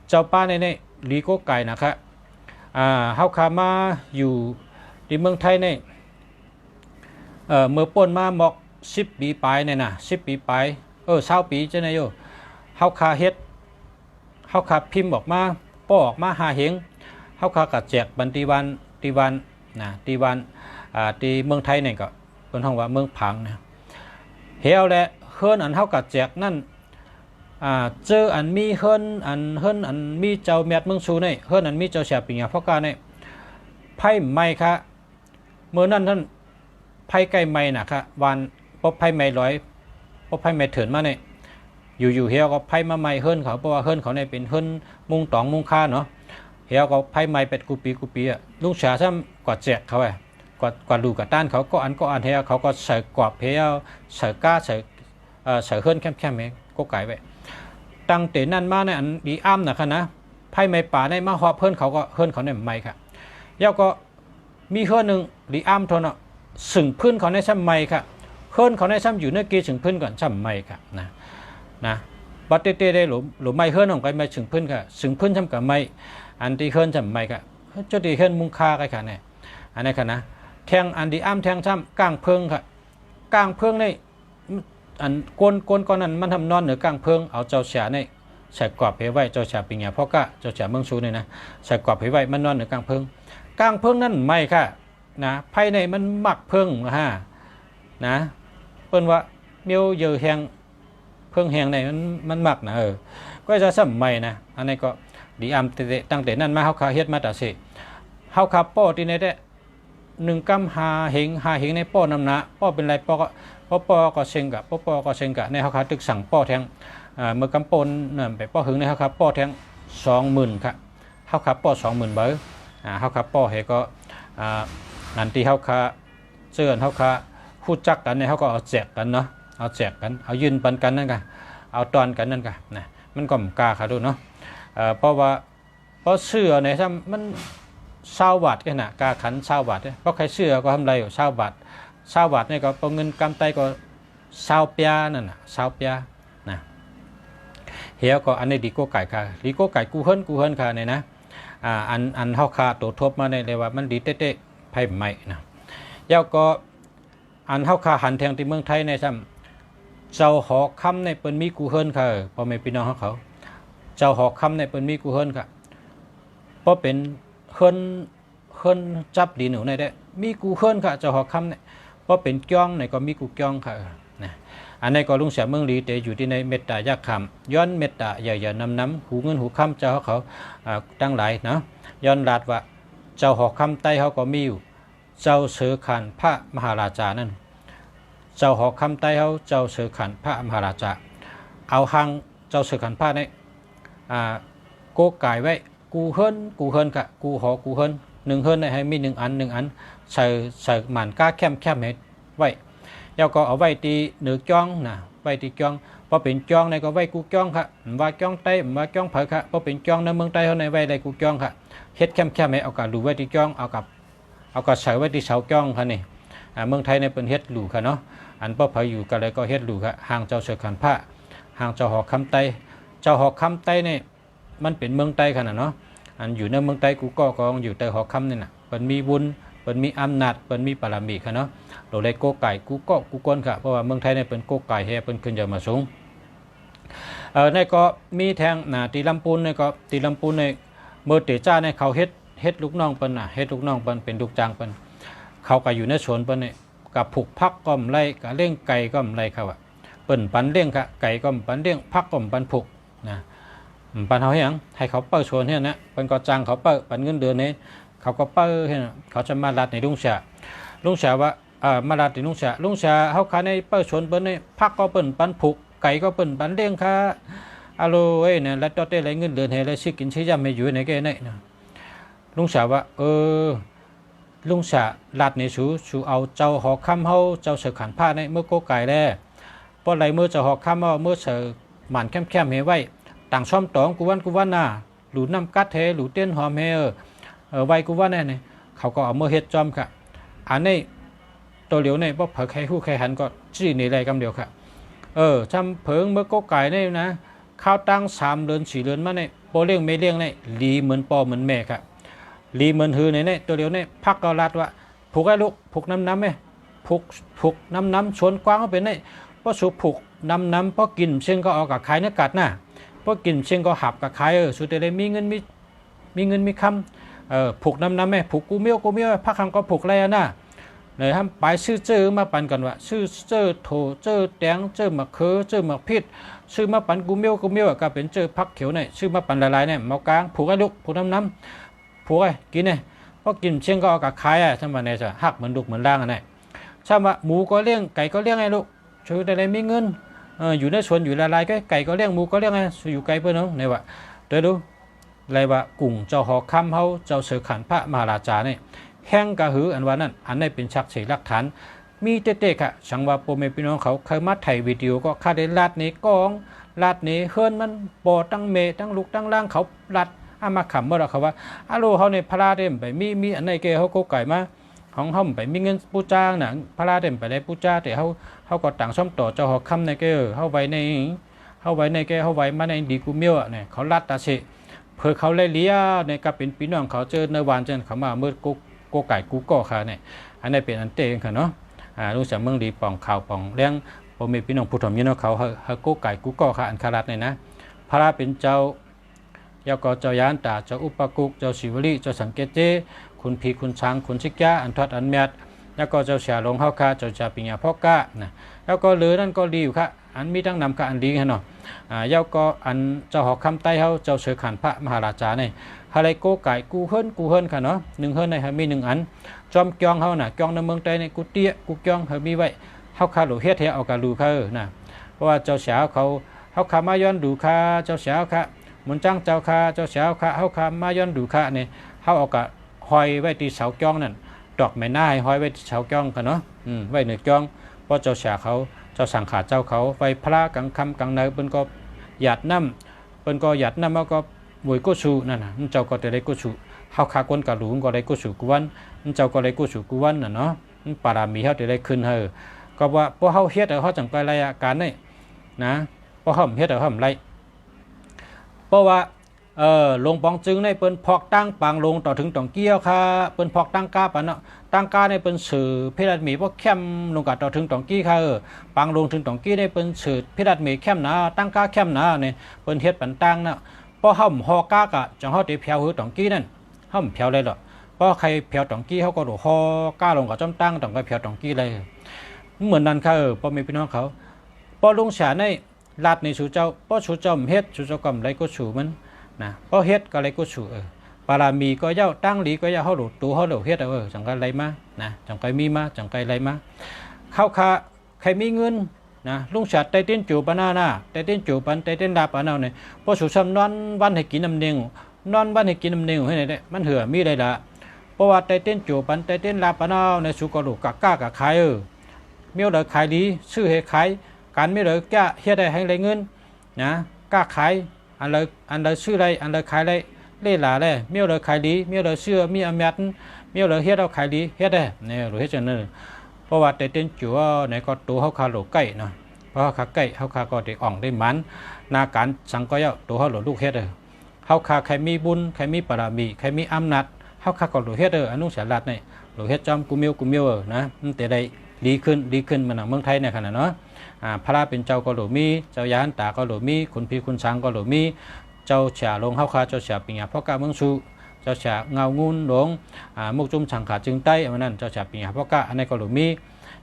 เจ้าป้าในลีโกไก่นะครับเขาขามาอยู่ที่เมืองไทยในเมื่อป่นมาหมอก10 ปีไปเนี่ยนะ10 ปีไป20 ปีจะไหนโยเฮาคาเฮ็ดเฮาคาพิมพ์ออกมาป้อออกมาหาเหงเฮาคากัดแจกบันตีวันตีเมืองไทยเนี่ยก็เป็นห้องว่าเมืองผังนะเฮาแหละเฮิรนอันเฮากัดแจกนั่นเจออันมีเฮิรนอันมีเจ้าเมียดเมืองสูเนี่ยเฮิรนอันมีเจ้าเสียปิงยาพ่อกาเนี่ยไพ่ไม่ค่ะเมื่อนั้นท่านไพ่ไก่ไม่นะคะวันพบไพ่ไม่ร้อยพบไพ่ไม่เถินมาเนี่ยอยู่เฮียก็ไพ่มาไม่เฮิรนเขาเพราะว่าเฮิรนเขาเนี่ยเป็นเฮิรนมุงตองมุงค่าเนาะเฮียก็ไพ่ไม่เป็ดกูปีลุงเสียซ้ำกอดแจกเขากอดดูกับต้านเขาก็อันเฮียเขาก็ใส่กรอบเฮียใส่ก้าใส่เฮิรนแคมเองก็ไก่ไปตั้งแต่นั้นมาเนี่ยอันดีอ้ำนะคะนะไพ่ไม่ป่าในมาหอบเฮิรนเขาก็เฮิรนเขาเนี่ยไม่ค่ะแล้วก็มีเฮิรนหนึ่งดีอ้ำทนสึ่งพื้นเขาในซ้ำไม่ค่ะเฮิรนเขาในซ้ำอยู่ในกีสึ่งพื้นก่อนซ้ำไม่ค่ะนะบัดเตได้หรือไม่เฮิรนของไปไม่สึ่งพื้นค่ะสึ่งพื้นซ้ำกับไม่อันที่เฮิรนซ้ำไม่ค่ะจุดที่เฮิรนมุงค่ากันค่ะเนี่ยอันนี้ค่ะนะแทงอันดีอ้ำแทงซ้ำก้างเพิงค่ะก้างเพิงในอันก้นนั้นมันทำนอนเหนือก้างเพิงเอาเจ้าเสียใน ใส่กรอบให้ไว้เจ้าฉาปิงหยาพ่อกะเจ้าฉาเมืองชูเนี่ยนะใส่กรอบให้ไว้มันนอนในกลางเพิงกลางเพิงนั่นไม่ค่ะนะภายในมันหมักเพิงนะเปิ้นว่าเมียวเยอะแหงเพิงแหงในมันหมักนะก็จะซ้ำใหม่นะอันนี้ก็ดีอำตั้งแต่นั้นมาเฮาคาเฮ็ดมาแต่สิเฮาคาป้อที่ในได้1กำหาเหงในป้อนำหน้าป้อเป็นไรป้อก็เซ็งกะป้อก็เซ็งกะในเฮาคาตึกสั่งป้อแทงเมื่อกำปนนั่นไปป้อหึงในเฮาคาป้อแทง20,000ค่ะเฮาคาป้อ20,000เบอร์เฮาคาป้อเฮก็อันที่เฮาคาเสื้อเฮาคาฮู้จักกันในเฮาก็เอาแจกกันเนาะเอาแจกกันเอายืนปันกันนั่นกันเอาตอนกันนั่นกันนะมันก็กล้าค่ะดูเนาะเพราะเสื้อเนี่ยถ้ามัน20 บาทกันนะกาขัน20 บาทเพราะใครเสื้อก็ทำไรอยู่20 บาท20 บาทนี่ก็เงินกำไตก็20 เปียนั่นน่ะ20 เปียนะเฮียก็อันนี้ดีโก้ไก่ค่ะดีโก้ไก่กูเฮิรนค่ะเนี่ยนะอันเฮาคาตัวทบมาในเลยว่ามันดีเต๊ะไพ่ใหม่นะยาวก็อันเฮาคาหันแทงที่เมืองไทยในซ้ำเจ้าหอคำในเปิ้นมีกูเฮิรนค่ะพ่อแม่พี่น้องเขาเจ้าหอคำในเปิ้นมีกูเฮิรนค่ะเพราะเป็นเฮิรนจับดีหนูในได้มีกูเฮิรนค่ะเจ้าหอคำเนี่ยเพราะเป็นจ้องในก็มีกูจ้องค่ะนะอันนี้ก็ลุงเสียเมืองลีเตอยู่ที่ในเมตตายากคำย้อนเมตตาอย่านำหูเงินหูคำเจ้าเขาตั้งหลายนะย้อนลาดว่าเจ้าหอคำใต้เขาก็มีอยู่เจ้าเสือขันพระมหาราชานั่นเจ้าหอคำใต้เขาเจ้าเสือขันพระมหาราชาเอาหางเจ้าเสือขันพระนี่โกกายไว้กูเฮิรนกะกูหอกูเฮิรน1 เฮิรนให้มี1 อันใส่หมันก้าแคมเม็ดไว้แล้วก็เอาไว้ตีเหนือจ้องนะไว้ตีจ้องพอเป็นจ้องในก็ไว้กูจ้องค่ะว่าจ้องใต้ว่าจ้องเผยค่ะพอเป็นจ้องในเมืองใต้เขาในไว้ได้กูจ้องค่ะเฮ็ดแคมให้เอากับดูไว้ที่จ้องเอากับใส่ไว้ที่เสาจ้องค่ะนี่เมืองไทยในเป็นเฮ็ดหลู่ค่ะเนาะอันพอเผยอยู่กันเลยก็เฮ็ดหลู่ค่ะห่างเจ้าเสือขันผ้าห่างเจ้าหอคำไตเจ้าหอคำไตนี่มันเป็นเมืองใต้ขนาดเนาะอันอยู่ในเมืองใต้กูก็กองอยู่ใต้หอคำนี่นะเป็นมีบุญเป็นมีอำนาจเป็นมีปรามีค่ะเนาะเราเลยโกไก่กูก็กูก้นค่ะเพราะว่าเมืองไทยเนี่ยเป็นโกไก่แห่เป็นขึ้นจะมาสูงในก็มีแทงตีลำปูนในก็ตีลำปูนในเมื่อเตจ้าในเขาเฮ็ดลูกน้องเป็นเฮ็ดลูกน้องเป็นลูกจ้างเป็นเขาก็อยู่ในสวนเป็นเนี่ยกับผูกพักก้มไล่กับเลี้ยงไก่ก้มไล่เขาเปิ้นปันเลี้ยงค่ะไก่ก้มปันเลี้ยงพักก้มปันผูกนะปันเขาให้เขาเปิดชวนเนี่ยนะเป็นก็จ้างเขาเปิดปันเงินเดือนนี้เขาก็เปิดให้เขาจะมาลัดในลุงเสียว่ามาลัดในลุงเสียเขาขายในเปิดชวนเปิ้นในพักก็เปิ้นปันผูกไก่ก็เปิ้นปันเลี้ยงค่ะอโลเนี่ยแล้วต่อเตะอะไรเงินเดือนให้อะไรซื้อกินซื้อยำไม่อยู่ในแกนี่นะลุงเสียว่าลุงเสียลัดในสูเอาเจ้าหอคำเขาเจ้าเสือขันผ้าในเมื่อโกไก่แล้วพอไรเมื่อเจ้าหอคำเอาเมื่อเสือหมันแคมให้ไว้ต่างช่อมตองกูวันน่ะหลูน้ำกัดเทหลูเต้นหอมเฮไว้กูว่าแน่เนี่ยเขาก็เอาเมื่อเฮ็ดจอมค่ะอันนี้ตัวเหลียวเนี่ยพอเผยใครหู้ใครหันก็จี้ในไรกำเดียวค่ะจำเพิงเมื่อโกไก่เนี่ยนะข้าวตั้ง3 เดือน4 เดือนมาเนี่ยโปเลี้ยงไม่เลี้ยงเนี่ยลีเหมือนปอเหมือนแม่ค่ะลีเหมือนหือเนี่ยตัวเหลียวเนี่ยพักก็รัดว่าผูกไอ้ลูกผูกน้ำไหมผูกน้ำชวนกว้างก็เป็นเนี่ยเพราะสูบผูกน้ำเพราะกินเช่นก็เอากับขายเนื้อกัดน่ะเพราะกินเช่นก็หับกับขายสุดแต่เลยมีเงินมีคำผูกน้ำไหมผูกกูเมียวพักคำก็ผูกอะไรน่ะเลยทำไปซื้อเจอมาปั่นกันว่าซื้อเจอโถเจอแตงเจอมะเขือเจอมะพิษซื้อมาปั่นกูเมียวก็เป็นเจอพักเขียวเนี่ยซื้อมาปั่นหลายๆเนี่ยมากลางผูกไอ้ลูกผูกน้ำผูกไอ้กินเนี่ยเพราะกินเช่นก็เอากับขายทำมาเนี่ยจะหักเหมือนลูกเหมือนล่างอันไหนใช่ไหมหมูก็เลี้ยงไก่ก็เลี้ยงไอ้ลูกช่วยแต่เลยมีเงินอยู่ในสวนอยู่หลายๆก็ไก่ก็เลี้ยงหมูก็เลี้ยงไงอยู่ไกลเพื่อนเนาะเนี่ยว่าเดี๋ยวดูอะไรว่ากุ้งเจ้าหอคำเขาเจ้าเสือขันพระมหาราชาเนี่ยแห้งกระหืออันว่านั้นอันนี้เป็นชักเสหลักฐานมีเต๊ะๆค่ะสังว่าโปรเมพี่น้องเขาเคยมาถ่ายวิดีโอก็คาได้ลาดนี้กองลาดนี้เฮิรนมันปอตั้งเมตั้งลูกตั้งล่างเขาลาดมาขำเมื่อเราเขาว่าอาโลเขาในพระเต็มไปมีอันไหนเกเขาโกไก่มาของเขาไปมีเงินปูจ้างน่ะพระเต็มไปได้ปูจ้าแต่เขาก็ต่างซ่อมต่อเจ้าหอคำในเกเขาไว้ในเกเขาไว้มาในดีกูเมียวเนี่ยเขาลาดตาเสเพื่อเขาเลยเลี้ยในกับเป็นพี่น้องเขาเจอในวันเจนเขามาเมื่อโกไก่กูก่อค่ะเนี่ยอันนี้เป็นอันเตงค่ะเนาะรู้จักเมืองดีป่องข่าวป่องเลี้ยงพอมีพี่น้องผู้ถมยี่น้องเขาโกไก่กูก่อค่ะอันคารัดเนี่ยนะเพ พระเป็นเจ้ายาก็เจ้ายานตาเจ้าอุปกุกเจ้าศิวลีเจ้าสังเกตเจคุณพีคุณช้างคุณชิกะอันทอดอันเมียดแล้วก็เจ้าเสียลงเฮาคาเจ้าจ่าปิญญาพ่อกะนะแล้วก็เหลือนั่นก็ดีอยู่ค่ะอันมีตั้งนำกะอันดีฮะเนาะยาวก็อันเจ้าหอกคำใต้เฮาเจ้าเสือขันพระมหาราชาเนี่ยฮาไรโกไก่กูเฮิรนค่ะเนาะหนึ่งเฮิรนในมีหนึ่งอันจอมกยองเฮาน่ะกยองในเมืองใต้ในกูเตี้ยกูกยองเฮามีไว้เฮาคาหลูเฮ็ดเฮาเอากะลูค่ะนะเพราะว่าเจ้าเสียเขาเฮาขามาย้อนดูค่ะเจ้าเสียค่ะมุนจังเจ้าค่ะเจ้าเสียค่ะเฮาขามาย้อนดูค่ะเนี่ยเฮาเอากะหอยไว้ที่เสากยองนั่นดอกไม้หน้าให้หอยไว้ที่เสากยองค่ะเนาะไว้เหนือกยองเพราะเจ้าเสียเขาเจ้าสังขาเจ้าเขาไว้พระกังคำกังเนยเปิ้นก็หยาดน้ำเปิ้นก็หยาดน้ำแล้วก็มวยกุชูนั่นน่ะเจ้าก็ได้กุชูเฮาคากวนกะหลุงก็ได้กุชูกวนเจ้าก็ได้กุชูกวนน่ะเนาะปารามีเฮาได้ขึ้นก็ว่าพวกเฮาเฮ็ดเฮาจังไปรายการนี่นะพวกเฮาเฮ็ดเฮาไรเพราะว่าลงปองจึงในเปิ้นพอกตั้งปางลงต่อถึงต่องเกี้ยวค่ะเปิ้นพอกตั้งกาปะเนาะตั้งกาในเปิ้นสื่อพิรัตมีพวกเข้มลงกับต่อถึงต่องกี้ค่ะปางลงถึงต่องกี้ในเปิ้นสื่อพิรัตมีเข้มนะตั้งกาเข้มนะเนี่ยเปิ้นเฮ็ดปันตั้งนะพอเฮาหอกากะจังเฮาได้เพียวหือต่องกี้นั่นเฮาเพียวเลยหรอพอใครเพียวต่องกี้เฮาก็ดูฮอกาลงกับจอมตั้งต่องก็เพียวต่องกี้เลยเหมือนนั้นค่ะพอมีพี่น้องเขาพอลุงฉาในลาดในสู่เจ้าพอสู่เจ้าเฮ็ดสู่เจ้ากำไรก็สู่มันนะพอเฮ็ดก็ไรก็สู่ปารามีก็เย้าตั้งหลีก็เย้าเฮาหลุดตัวเฮาหลุดเฮ็ดจังกันไรมานะจังไกมีมาจังไกไรมาเข้าคาใครมีเงินนะลุงฉาดไตเต้นจูปานานาไตเต้นจูปันไตเต้นดาปานเอาเนี่ยพอสู่ซ้ำนอนวันให้กินน้ำเนียงนอนวันให้กินน้ำเนียงให้ไหนได้มันเหือมีได้ละเพราะว่าไตเต้นจูปันไตเต้นลาปานเอาในสู่ก็หลุดกะก้ากะขายเมียวเลยขายดีซื้อให้ขายการไม่เลยแก่เฮ็ดได้ให้ไรเงินนะกล้าขายอันเลยซื้อไรอันเลยขายไรเล่หลาเลยเมียวเลยขายดีเมียวเลยเชื่อมีอเมตเมียวเลยเฮ็ดเอาขายดีเฮ็ดได้เนี่ยหรือเฮ็ดจังนั้นเพราะว่าแต่เต้นจัวในก็ตัวเฮาคาโหลใกล้เนาะเพราะขาใกล้เฮาคาก็ได้อ่องได้มันนาการสังก็เยาตัวเฮาโหลลูกเฮ็ดเฮาคาใครมีบุญใครมีปรามีใครมีอำนาจเฮาคาก็โหลเฮ็ดอนุสารัตนี่โหลเฮ็ดจอมกูเมียวนะแต่ได้ดีขึ้นมันเมืองไทยเนี่ยขนาดเนาะพระเป็นเจ้าก็หลมีเจ้ายานตาก็หลมีคุณพี่คุณช้างก็หลมีเจ้าเฉาลงเฮาคาเจ้าเฉาปิญญาพ่อกะเมืองสูเจ้าเฉาเงางูนหลงมุกจุ่มสังขาจึงใต้อันนั้นเจ้าเฉาปิญญาพ่อกะอันนี้ก็หลมี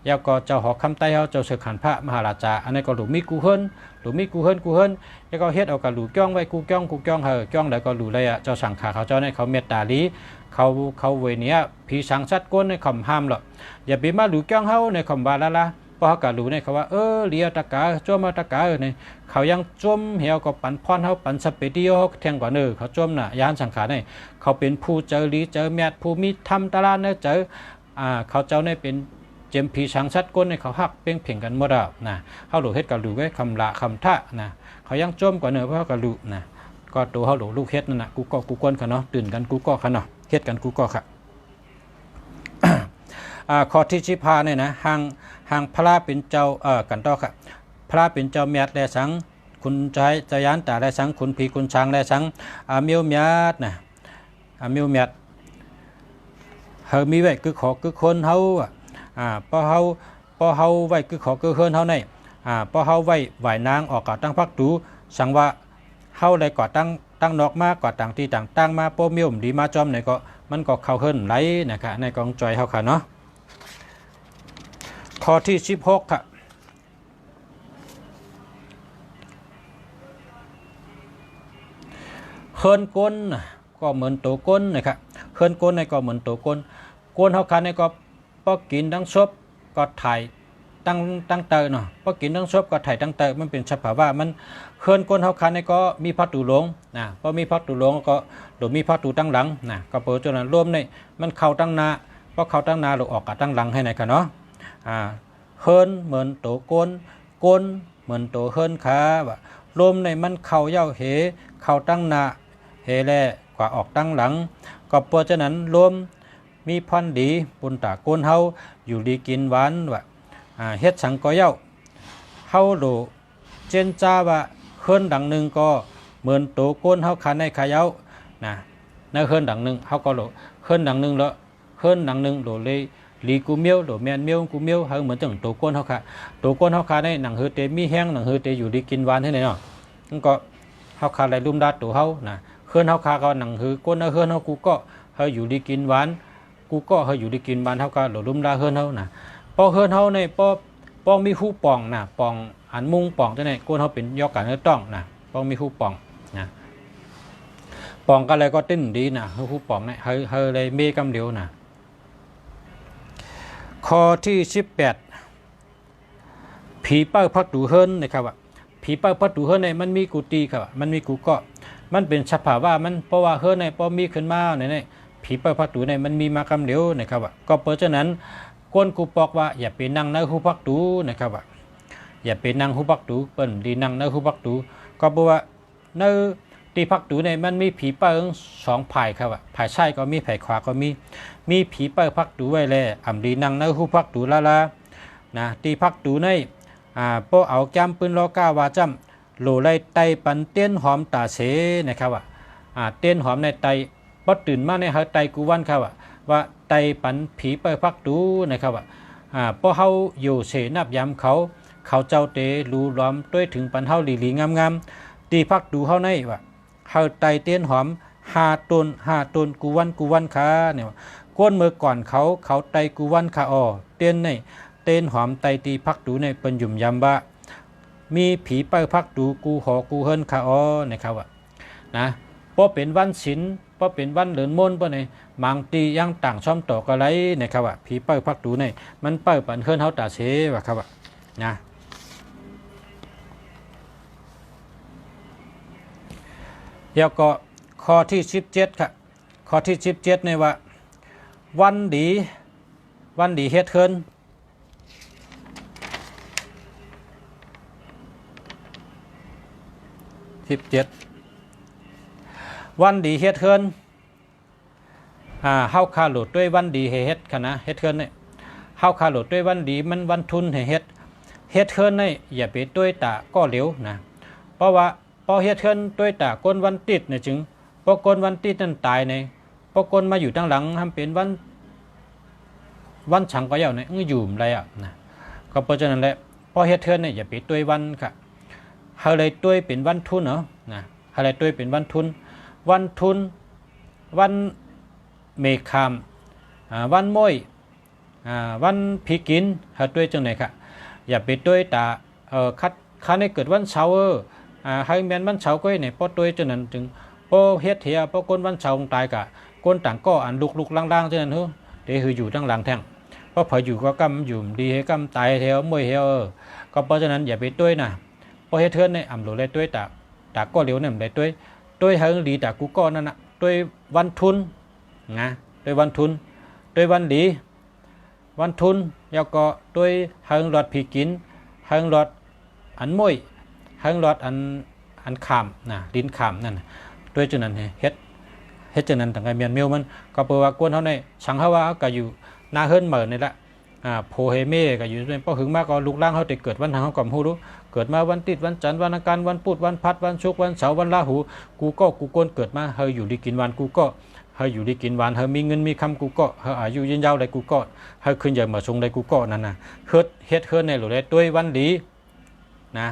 ยาวก็เจ้าหอกคำใต้เฮาเจ้าเสือขันพระมหาราชาอันนี้ก็หลมีกูเฮิรนแล้วก็เฮ็ดเอากะหลูจ้องไว้กูจ้องจ้องแล้วก็หลูเลยเจ้าสังขาเขาเจ้าเนี่ยเขาเมตตาลีเขาเวเนี้ยผีสังสัตว์ก้นในคำห้ามหรอกอย่าไปมาหลูจ้องเฮาในคำบาละพอเขากะรู้เนี่ยเขาว่าเลียตะกาจมตะกาเนี่ยเขายังจมเหี่ยวก็ปันพรเขาปันสเปเดียวแทงกว่าเขาจมน่ะยานสังขารเนี่ยเขาเป็นผู้เจอลีเจอแมดผู้มีธรรมตาลาเนี่ยเจอเขาเจ้าเนี่ยเป็นเจมผีสังสัตว์ก้นเนี่ยเขาหักเพ่งเพ่งกันหมดแล้วนะเขาหลูเฮ็ดกะรู้ไว้คำละคำท่านะเขายังจมกว่าเพราะเขากะรู้นะก็ตัวเขาหลูลูกเฮ็ดนั่นน่ะกูก็กูก้นกันเนาะตื่นกันกูก็กันเนาะเฮ็ดกันกูก็ค่ะข้อที่15เนี่ยนะหางพระเป็นเจ้ากันต่อค่ะพระเป็นเจ้าเมียดแลสังคุณใจจยานตาแลสังคุณผีคุณช้างแลสังเมียวเมียดนะเมียวเมียดเฮามีไว้คือขอคือคนเฮาพอเฮาไว้คือขอคือคนเฮาในพอเฮาไว้ไหวนางออกกอตั้งพักตูสังว่าเฮาได้ก่อตั้งนอกมาก่อต่างที่ต่างตั้งมาโปมิวมดีมาจอมในก็มันก็เข้าเฮิรนไหลนะคะในกองจอยเฮาค่ะเนาะข้อที่16ค่ะเฮิรนก้นก็เหมือนตัวก้นนะครับเฮิรนก้นในก็เหมือนตัวก้นเฮาค่ะในก็พอกินทั้งซบก็ถ่ายตั้งเตอเนาะพอกินทั้งซบก็ถ่ายตั้งเตอมันเป็นสภาวะมันเฮิรนก้นเฮาค่ะในก็มีพัดตูหลงนะพอมีพัดตูหลงก็โดยมีพัดตูตั้งหลังนะก็เปิดจนรวมในมันเข้าตั้งหน้าพอเข้าตั้งหน้าหรือออกกับตั้งหลังให้ไหนค่ะเนาะเฮิรนเหมือนตัวก้นเหมือนตัวเฮิรนขาว่าลมในมันเข้าเย้าเข้าตั้งหน้าแลกว่าออกตั้งหลังก็เพราะฉะนั้นลมมีพรดีปุนตาก้นเฮาอยู่ดีกินหวานว่าเฮ็ดสังก็เย้าเฮาโดเจนจ้าว่าเฮิรนดังหนึ่งก็เหมือนตัวก้นเฮาคันในขาเย้านะในเฮิรนดังหนึ่งเฮาก็โดเฮิรนดังหนึ่งแล้วเฮิรนดังหนึ่งโดเลยลีกูเมียวโดแมนเมียวกูเมียวเฮาเหมือนจังตัวก้นเฮาค่ะตัวก้นเฮาค่ะในหนังเฮอเตมีแห้งหนังเฮอเตอยู่ดีกินหวานให้ไหนเนาะมันก็ เฮาคาไรลุ่มดาตัวเฮานะเฮือนเฮาคาก็หนังหือก้นเฮือนเฮากูก็เฮาอยู่ดีกินหวานกูก็เฮาอยู่ดีกินหวานเฮาก็หลุ่มดาเฮือนเฮานะพอเฮือนเฮาในพอมีฮู้ป่องนะป่องอันมุงป่องจังได๋ก้นเฮาเป็นยอกกันเฮาต้องนะพอมีฮู้ป่องนะป่องก็เลยก็ติ้นดีนะฮู้ป่องเนี่ยเฮาเลยเมกำเดียวนะข้อที่18ผีเป้าพักดูเฮินนะครับว่าผีเป้าพักดูเฮินเนี่ยมันมีกุฏิครับมันมีกูก็มันเป็นสภาวะมันเพราะว่าเฮินเนี่ยพอมีขึ้นมาเนี่ยผีเป้าพักดูเนี่ยมันมีมากำเดียวนะครับว่าก็เพราะฉะนั้นก้นกูบอกว่าอย่าไปนั่งในหูพักดูนะครับว่าอย่าไปนั่งหูพักดูเปิ้นดีนั่งในหูพักดูก็เพราะว่าในที่พักดูเนี่ยมันมีผีเป้า2ฝ่ายครับว่าฝ่ายซ้ายก็มีฝ่ายขวาก็มีผีเป้าพักดูไว้แล้วอำดีนั่งในหูพักดูละนะที่พักดูในพอเอาจำปืนล้อก้าวาจำโหลไล่ไตปันเตี้ยนหอมตาเสนะครับว่าเตี้ยนหอมในไตพอตื่นมาในเฮาไตกูวันครับว่าไตปันผีเปิดพักดูนะครับว่าพอเฮาอยู่เสนับยำเขาเจ้าเตรูล้อมด้วยถึงปันเฮาหลีงามตีพักดูเฮาในว่าเฮาไตเตี้ยนหอม5ต้นกูวันค่ะเนี่ยก้นมือก่อนเขาไตกูวันค่ะเตี้ยนในเต้นหอมไตตีพักดูในเป็นหยุ่มยำบะมีผีเป้าพักดูกูหอกูเฮินค่ะนะครับว่านะพอเป็นวันศีลพอเป็นวันเหลินมนพอในบางตียังต่างช่อมต่อก็ไรนะครับว่าผีเป้าพักดูในมันเป้าปันเฮินเฮาตาเสว่าครับว่านะแล้วก็ข้อที่17ครับข้อที่17ในว่าวันดีเฮ็ดเฮินวันดีเฮ็ดเฮินเฮาคาโหลดด้วยวันดีเฮ็ดค่ะนะเฮ็ดเฮินเนี่ยเฮาคาโหลดด้วยวันดีมันวันทุนให้เฮ็ดเฮินเนี่ยอย่าไปด้วยตาก็เหลวนะเพราะว่าพอเฮ็ดเฮินด้วยตาก้นวันติดเนี่ยจึงพอก้นวันติดนั่นตายในพอก้นมาอยู่ทางหลังทำเป็นวันฉังก็ยาวเนี่ยอยู่อะไรนะก็เพราะฉะนั้นแหละพอเฮ็ดเฮินเนี่ยอย่าไปด้วยวันค่ะเฮาเลยด้วยเป็นวันทุนเนาะนะเฮาเลยด้วยเป็นวันทุนวันเมฆามวันม้อยวันผีกินเฮาด้วยจังไหนค่ะอย่าไปด้วยตาคันให้เกิดวันเสาร์ให้แม่นวันเสาร์ก็เนี่ยพอด้วยจังนั้นจึงพอเฮ็ดเหียพอคนวันเสาร์ตายกะคนต่างก็อันลุกล่างๆจังนั้นเดี๋ยวคืออยู่ทั้งหลังแท่งเพราะเผยอยู่ก็กำอยู่ดีให้กำตายแถวมวยเฮาก็เพราะฉะนั้นอย่าไปด้วยนะพอเฮ็ดเทินในโหลเลยด้วยตาก็เหลวเนี่ยได้ด้วยเฮาดีตากูก็นั่นน่ะด้วยวันทุนนะด้วยวันทุนด้วยวันดีวันทุนแล้วก็ด้วยเฮาหลอดผีกินเฮาหลอดอันมวยเฮาหลอดอันขามนะดินขามนั่นด้วยจังนั้นเฮ็ดจังนั้นต่างกันเมียนเมียวมันก็เปิดว่ากวนเฮาในสังเฮาว่าก็อยู่หน้าเฮิรนเหมือนนี่ละโพเฮเม่ก็อยู่ในป้อหึงมากก็ลุกล่างเขาติเกิดวันทางเขาก่อมหูรู้เกิดมาวันติดวันจันทร์วันอังคารวันพุธวันพัดวันศุกร์วันเสาร์วันราหูกูก้นเกิดมาเฮยอยู่ดีกินวันกูก็เฮยอยู่ดีกินวันเฮยมีเงินมีคำกูก็เฮยอายุยืนยาวเลยกูก็เฮยขึ้นใหญ่มาชงเลยกูก็นั่นนะเฮ็ดในหลุดเลยด้วยวันดีนะ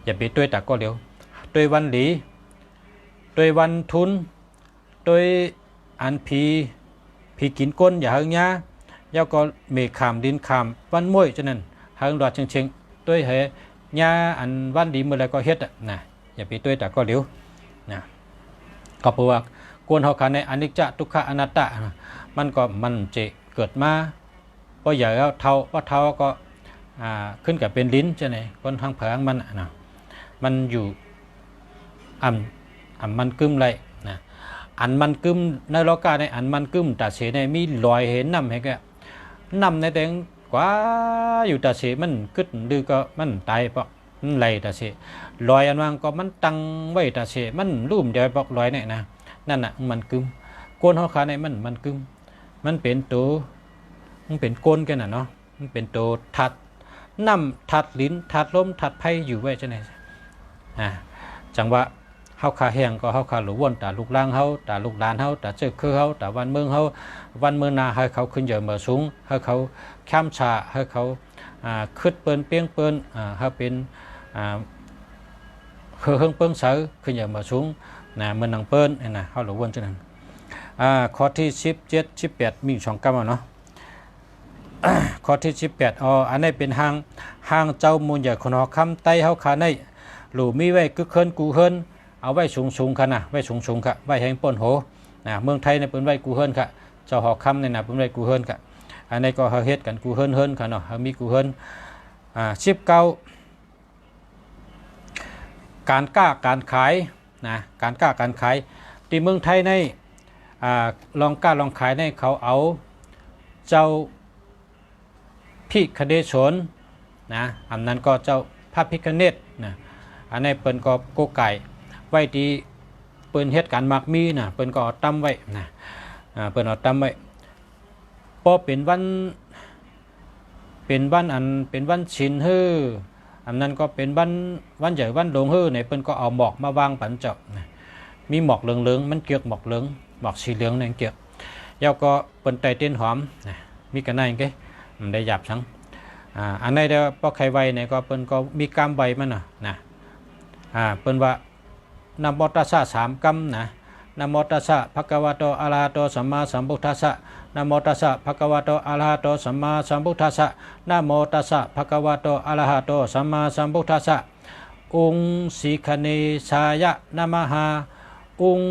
อย่าไปด้วยแต่ก็เร็วด้วยวันดีด้วยวันทุนด้วยอันผีกินก้นอย่าเฮยยาแล้วก็เมฆขามดินขามวันมวยฉะนั้นหางดอดเชิงด้วยเหยาอันวันดีเมื่อไรก็เฮ็ดนะอย่าไปด้วยแต่ก็เร็วนะก็เพราะว่ากวนเฮาคันในอนิจจทุกขอนัตตะมันก็มันจะเกิดมาพอใหญ่แล้วเท่าว่าเท่าก็ขึ้นกับเป็นลิ้นใช่ไหมคนทางเผงมันนะมันอยู่มันกึ้มไรนะอันมันกึ้มในโลกาในอันมันกึ้มแต่เสียในมีลอยเห็นนำให้แกนำในแดงกว่าอยู่แต่เสียมันกึดดื้อก็มันตายเพราะมันไหลแต่เสียลอยอันวางก็มันตั้งไว้แต่เสียมันลุ่มเดียวเพราะลอยเนี่ยนะนั่นน่ะมันกึ้มโกนหัวขาในมันกึ้มมันเป็นตัวมันเป็นโกนกันน่ะเนาะมันเป็นตัวทัดน้ำทัดลิ้นทัดลมทัดไผ่อยู่ไว้ใช่ไหมจังว่าเฮาคาแห้งก็เฮาคาหลวนตาลูกล่างเฮาตาลูกหลานเฮาตาเจ้าคือเฮาตาวันเมืองเฮาวันเมืองนาให้เขาขึ้นเยอะมาสูงให้เขาแคมชาให้เขาขึ้นเปิ้นเปียงเปิ้นให้เป็น khờ hương bưng sở khơi nhờ mà xuống nè mình nằng pơn này nè họ lũ quân cho nênข้อที่17 18มี2กรรมเนาะข้อที่18อันนี้เป็นห้างเจ้ามูลใหญ่คนหอคำไต้เฮาขาในหลูมีไว้กึกเคินกูเฮินเอาไว้สูงค่ะนะไว้สูงค่ะไว้แห่งป่นโหนะเมืองไทยเนี่ยเป็นไว้กูเฮินค่ะเจ้าหอคำเนี่ยนะเป็นไว้กูเฮินค่ะอันนี้ก็เฮาเฮ็ดกันกูเฮินค่ะเนาะเฮามีกูเฮิน19การกล้าการขายนะการกล้าการขายที่เมืองไทยในลองกล้าลองขายในเขาเอาเจ้าพิคเนศนนะอันนั้นก็เจ้าพระพิคเนศนะอันนี้เปิ้นก็โกไก่ไว้ที่เปิ้นเฮ็ดการมักมีนะเปิ้นก็ตั้มไว้นะเปิ้นเอาตั้มไว้พอเป็นวันอันเป็นวันชินฮื้ออันนั้นก็เป็นวันใหญ่วันหลวงฮื้อในเปิ้นก็เอาหมอกมาวางปันเจ้านะมีหมอกเหลืองๆมันเกี่ยวหมอกเหลืองหมอกสีเหลืองนั่นเกี่ยวแล้วก็เปิ้นไต่เต้นหอมนะมีกันไหนกันได้หยาบทั้งอันนี้เดี๋ยวพอใครไวเนี่ยก็เปิ้นก็มีกรรมใบมันนะเปิ้นว่านะโมตัสสะ3กรรมนะนะโมตัสสะภะคะวะโตอะระหะโตสัมมาสัมพุทธัสสะนะโมตัสสะภะคะวะโตอะระหะโตสัมมาสัมพุทธัสสะนะโมตัสสะภะคะวะโตอะระหะโตสัมมาสัมพุทธัสสะองค์สีคเนชายะนะมหาองค์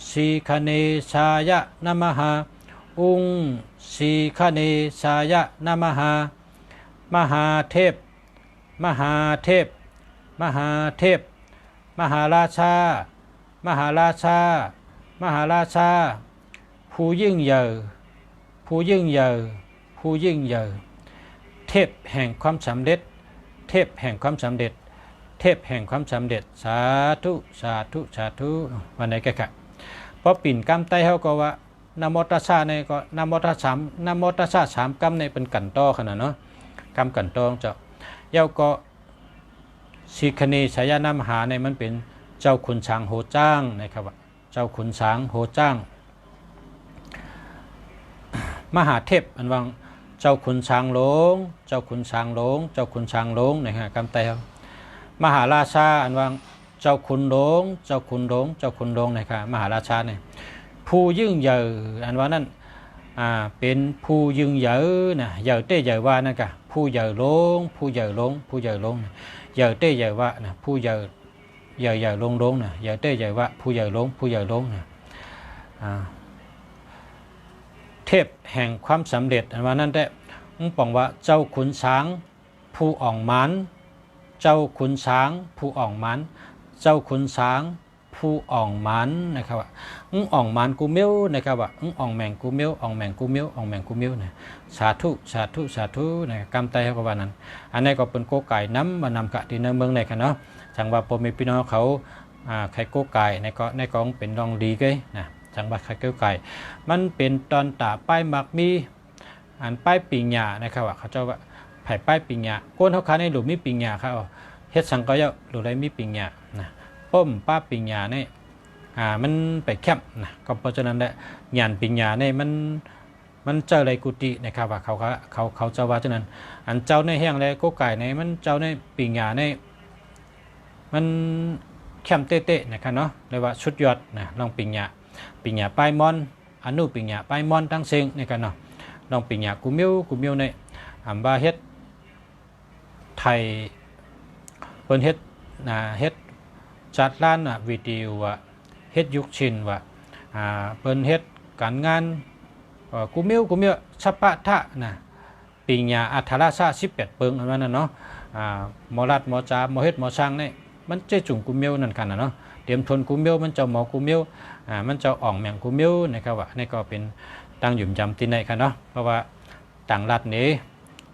สีคเนชายะนะมหาองค์สีคเนชายะนะมหามหาเทพมหาเทพมหาเทพมหาราชามหาราชามหาราชาผู้ยิ่งใหญ่ผู้ยิ่งใหญ่ผู้ยิ่งใหญ่เทพแห่งความสำเร็จเทพแห่งความสำเร็จเทพแห่งความสำเร็จสาธุสาธุสาธุวันไหนแกะเพราะปิ่นกรรมใต้เขาก็ว่านะโมตัสสะเนี่ยก็นะโมตัสสะนะโมตัสสะ3กรรมเนี่ยเป็นกันต่อขนาดเนาะกรรมกันต่อเจ้าเย้าก็สีคเนชายนามหาเนี่ยมันเป็นเจ้าขุนช้างโหจ้างนะครับว่าเจ้าขุนช้างโหจ้างมหาเทพอันวังเจ้าขุนช้างหลงเจ้าขุนช้างหลงเจ้าขุนช้างหลงนะครับกรรมใต้เขามหาราชาอันวังเจ้าขุนหลงเจ้าขุนหลงเจ้าขุนหลงนะครับมหาราชาเนี่ยผู้ยิ่งใหญ่อันว่านั่นเป็นผู้ยิ่งใหญ่นะใหญ่เต้ใหญ่ว่านั่นกะผู้ใหญ่หลงผู้ใหญ่หลงผู้ใหญ่หลงใหญ่เต้ใหญ่ว่านะผู้ใหญ่ใหญ่หลงหลงนะใหญ่เต้ใหญ่ว่าผู้ใหญ่หลงผู้ใหญ่หลงนะเทพแห่งความสำเร็จอันว่านั่นแต่บอกว่าเจ้าขุนช้างผู้อ่องมันเจ้าขุนช้างผู้อ่องมันเจ้าขุนช้างผู้อ่องมันนะครับว่าอ่องมันกูเมียวนะครับว่าอ่องแมงกูเมียวอ่องแมงกูเมียวอ่องแมงกูเมียวนะสาธุสาธุสาธุนะกรรมไตเขาก็ว่านั้นอันนี้ก็เป็นโกไก่น้ำมานำกะที่ในเมืองไหนกันเนาะจังว่าพอมีพี่น้องเขาไข่โกไก่ในกองเป็นรองดีกันนะจังว่าไข่โกไก่มันเป็นตอนตาป้ายมักมีอันป้ายปิงหยานะครับว่าเขาเจ้าว่าไผ่ป้ายปิงหยาก้นเขาขาในหลุมมีปิงหยาเขาเฮ็ดสังก็เยอะหลุมไรมีปิงหยานะป้มป้าปิงหยาเนี่ยมันไปแคบนะก็เพราะฉะนั้นแหละหยานปิงหยาเนี่ยมันเจ้าไรกุฏินะครับว่าเขาเจ้าว่าฉะนั้นอันเจ้าในแห้งไรโกไก่ในมันเจ้าในปิงหยาในมันแคมเตะๆนะครับเนาะเรียกว่าชุดยอดนะลองปิงหยาป้ายมอนอนุปิงหยาป้ายมอนตั้งเซิงนะครับเนาะลองปิงหยากูมิวในบาเฮ็ดไทยเพิ่นเฮ็ดจัดร้านวิดีโอเฮ็ดยุคชินว่าเพิ่นเฮ็ดการงานกูมิวชัปปะทะนะปิงหยาอัทราชา18เปิงอันนั้นเนาะหมอรัดหมอจาหมอเฮ็ดหมอช่างนี่มันเจ๊จุ่มกูมิวนั่นกันเนาะเตรียมทนกูมิวมันเจ้าหมอกูมิวมันเจ้าอ่องแมงกูมิวนะครับว่านี่ก็เป็นตั้งหยุ่มจำที่ไหนกันเนาะเพราะว่าต่างรัฐนี้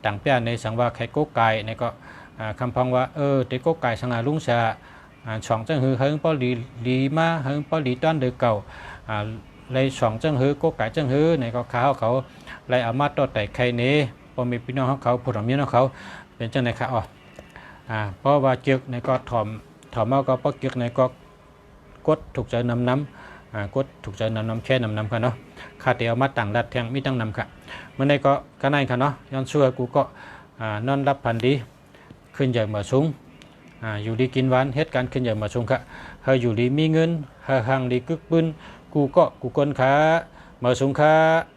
ต่างเปี้ยในสังว่าไข่โกไก่นี่ก็คำพังว่าเด็กโกไก่สังหาลุงชาช่องจังหือเฮิงป้อลีมาเฮิงป้อลีต้อนเดือเก่าเลยช่องจังหือโกไก่จังหือในก็เขาเลยเอามาต่อแต่ไข่นี้พอมีพี่น้องเขาผู้ถมพี่น้องเขาเป็นจังไหนครับเพราะว่าเจือกในก็ถ่อมเอาก็เพราะเจือกในก็กดถูกใจน้ำกดถูกใจน้ำแค่น้ำกันเนาะข้าเตียวมาต่างรัฐแทงมีตั้งนำค่ะเมื่อในก็กันค่ะเนาะย้อนช่วยกูก็นอนรับพันดีขึ้นใหญ่เหมือสูง อยู่ดีกินหวานเฮ็ดการขึ้นอย่างมาชงค่ะเฮาอยู่ดีมีเงินเฮาหังดีกึกปืนกูก็กูกนขามาชงค่ะ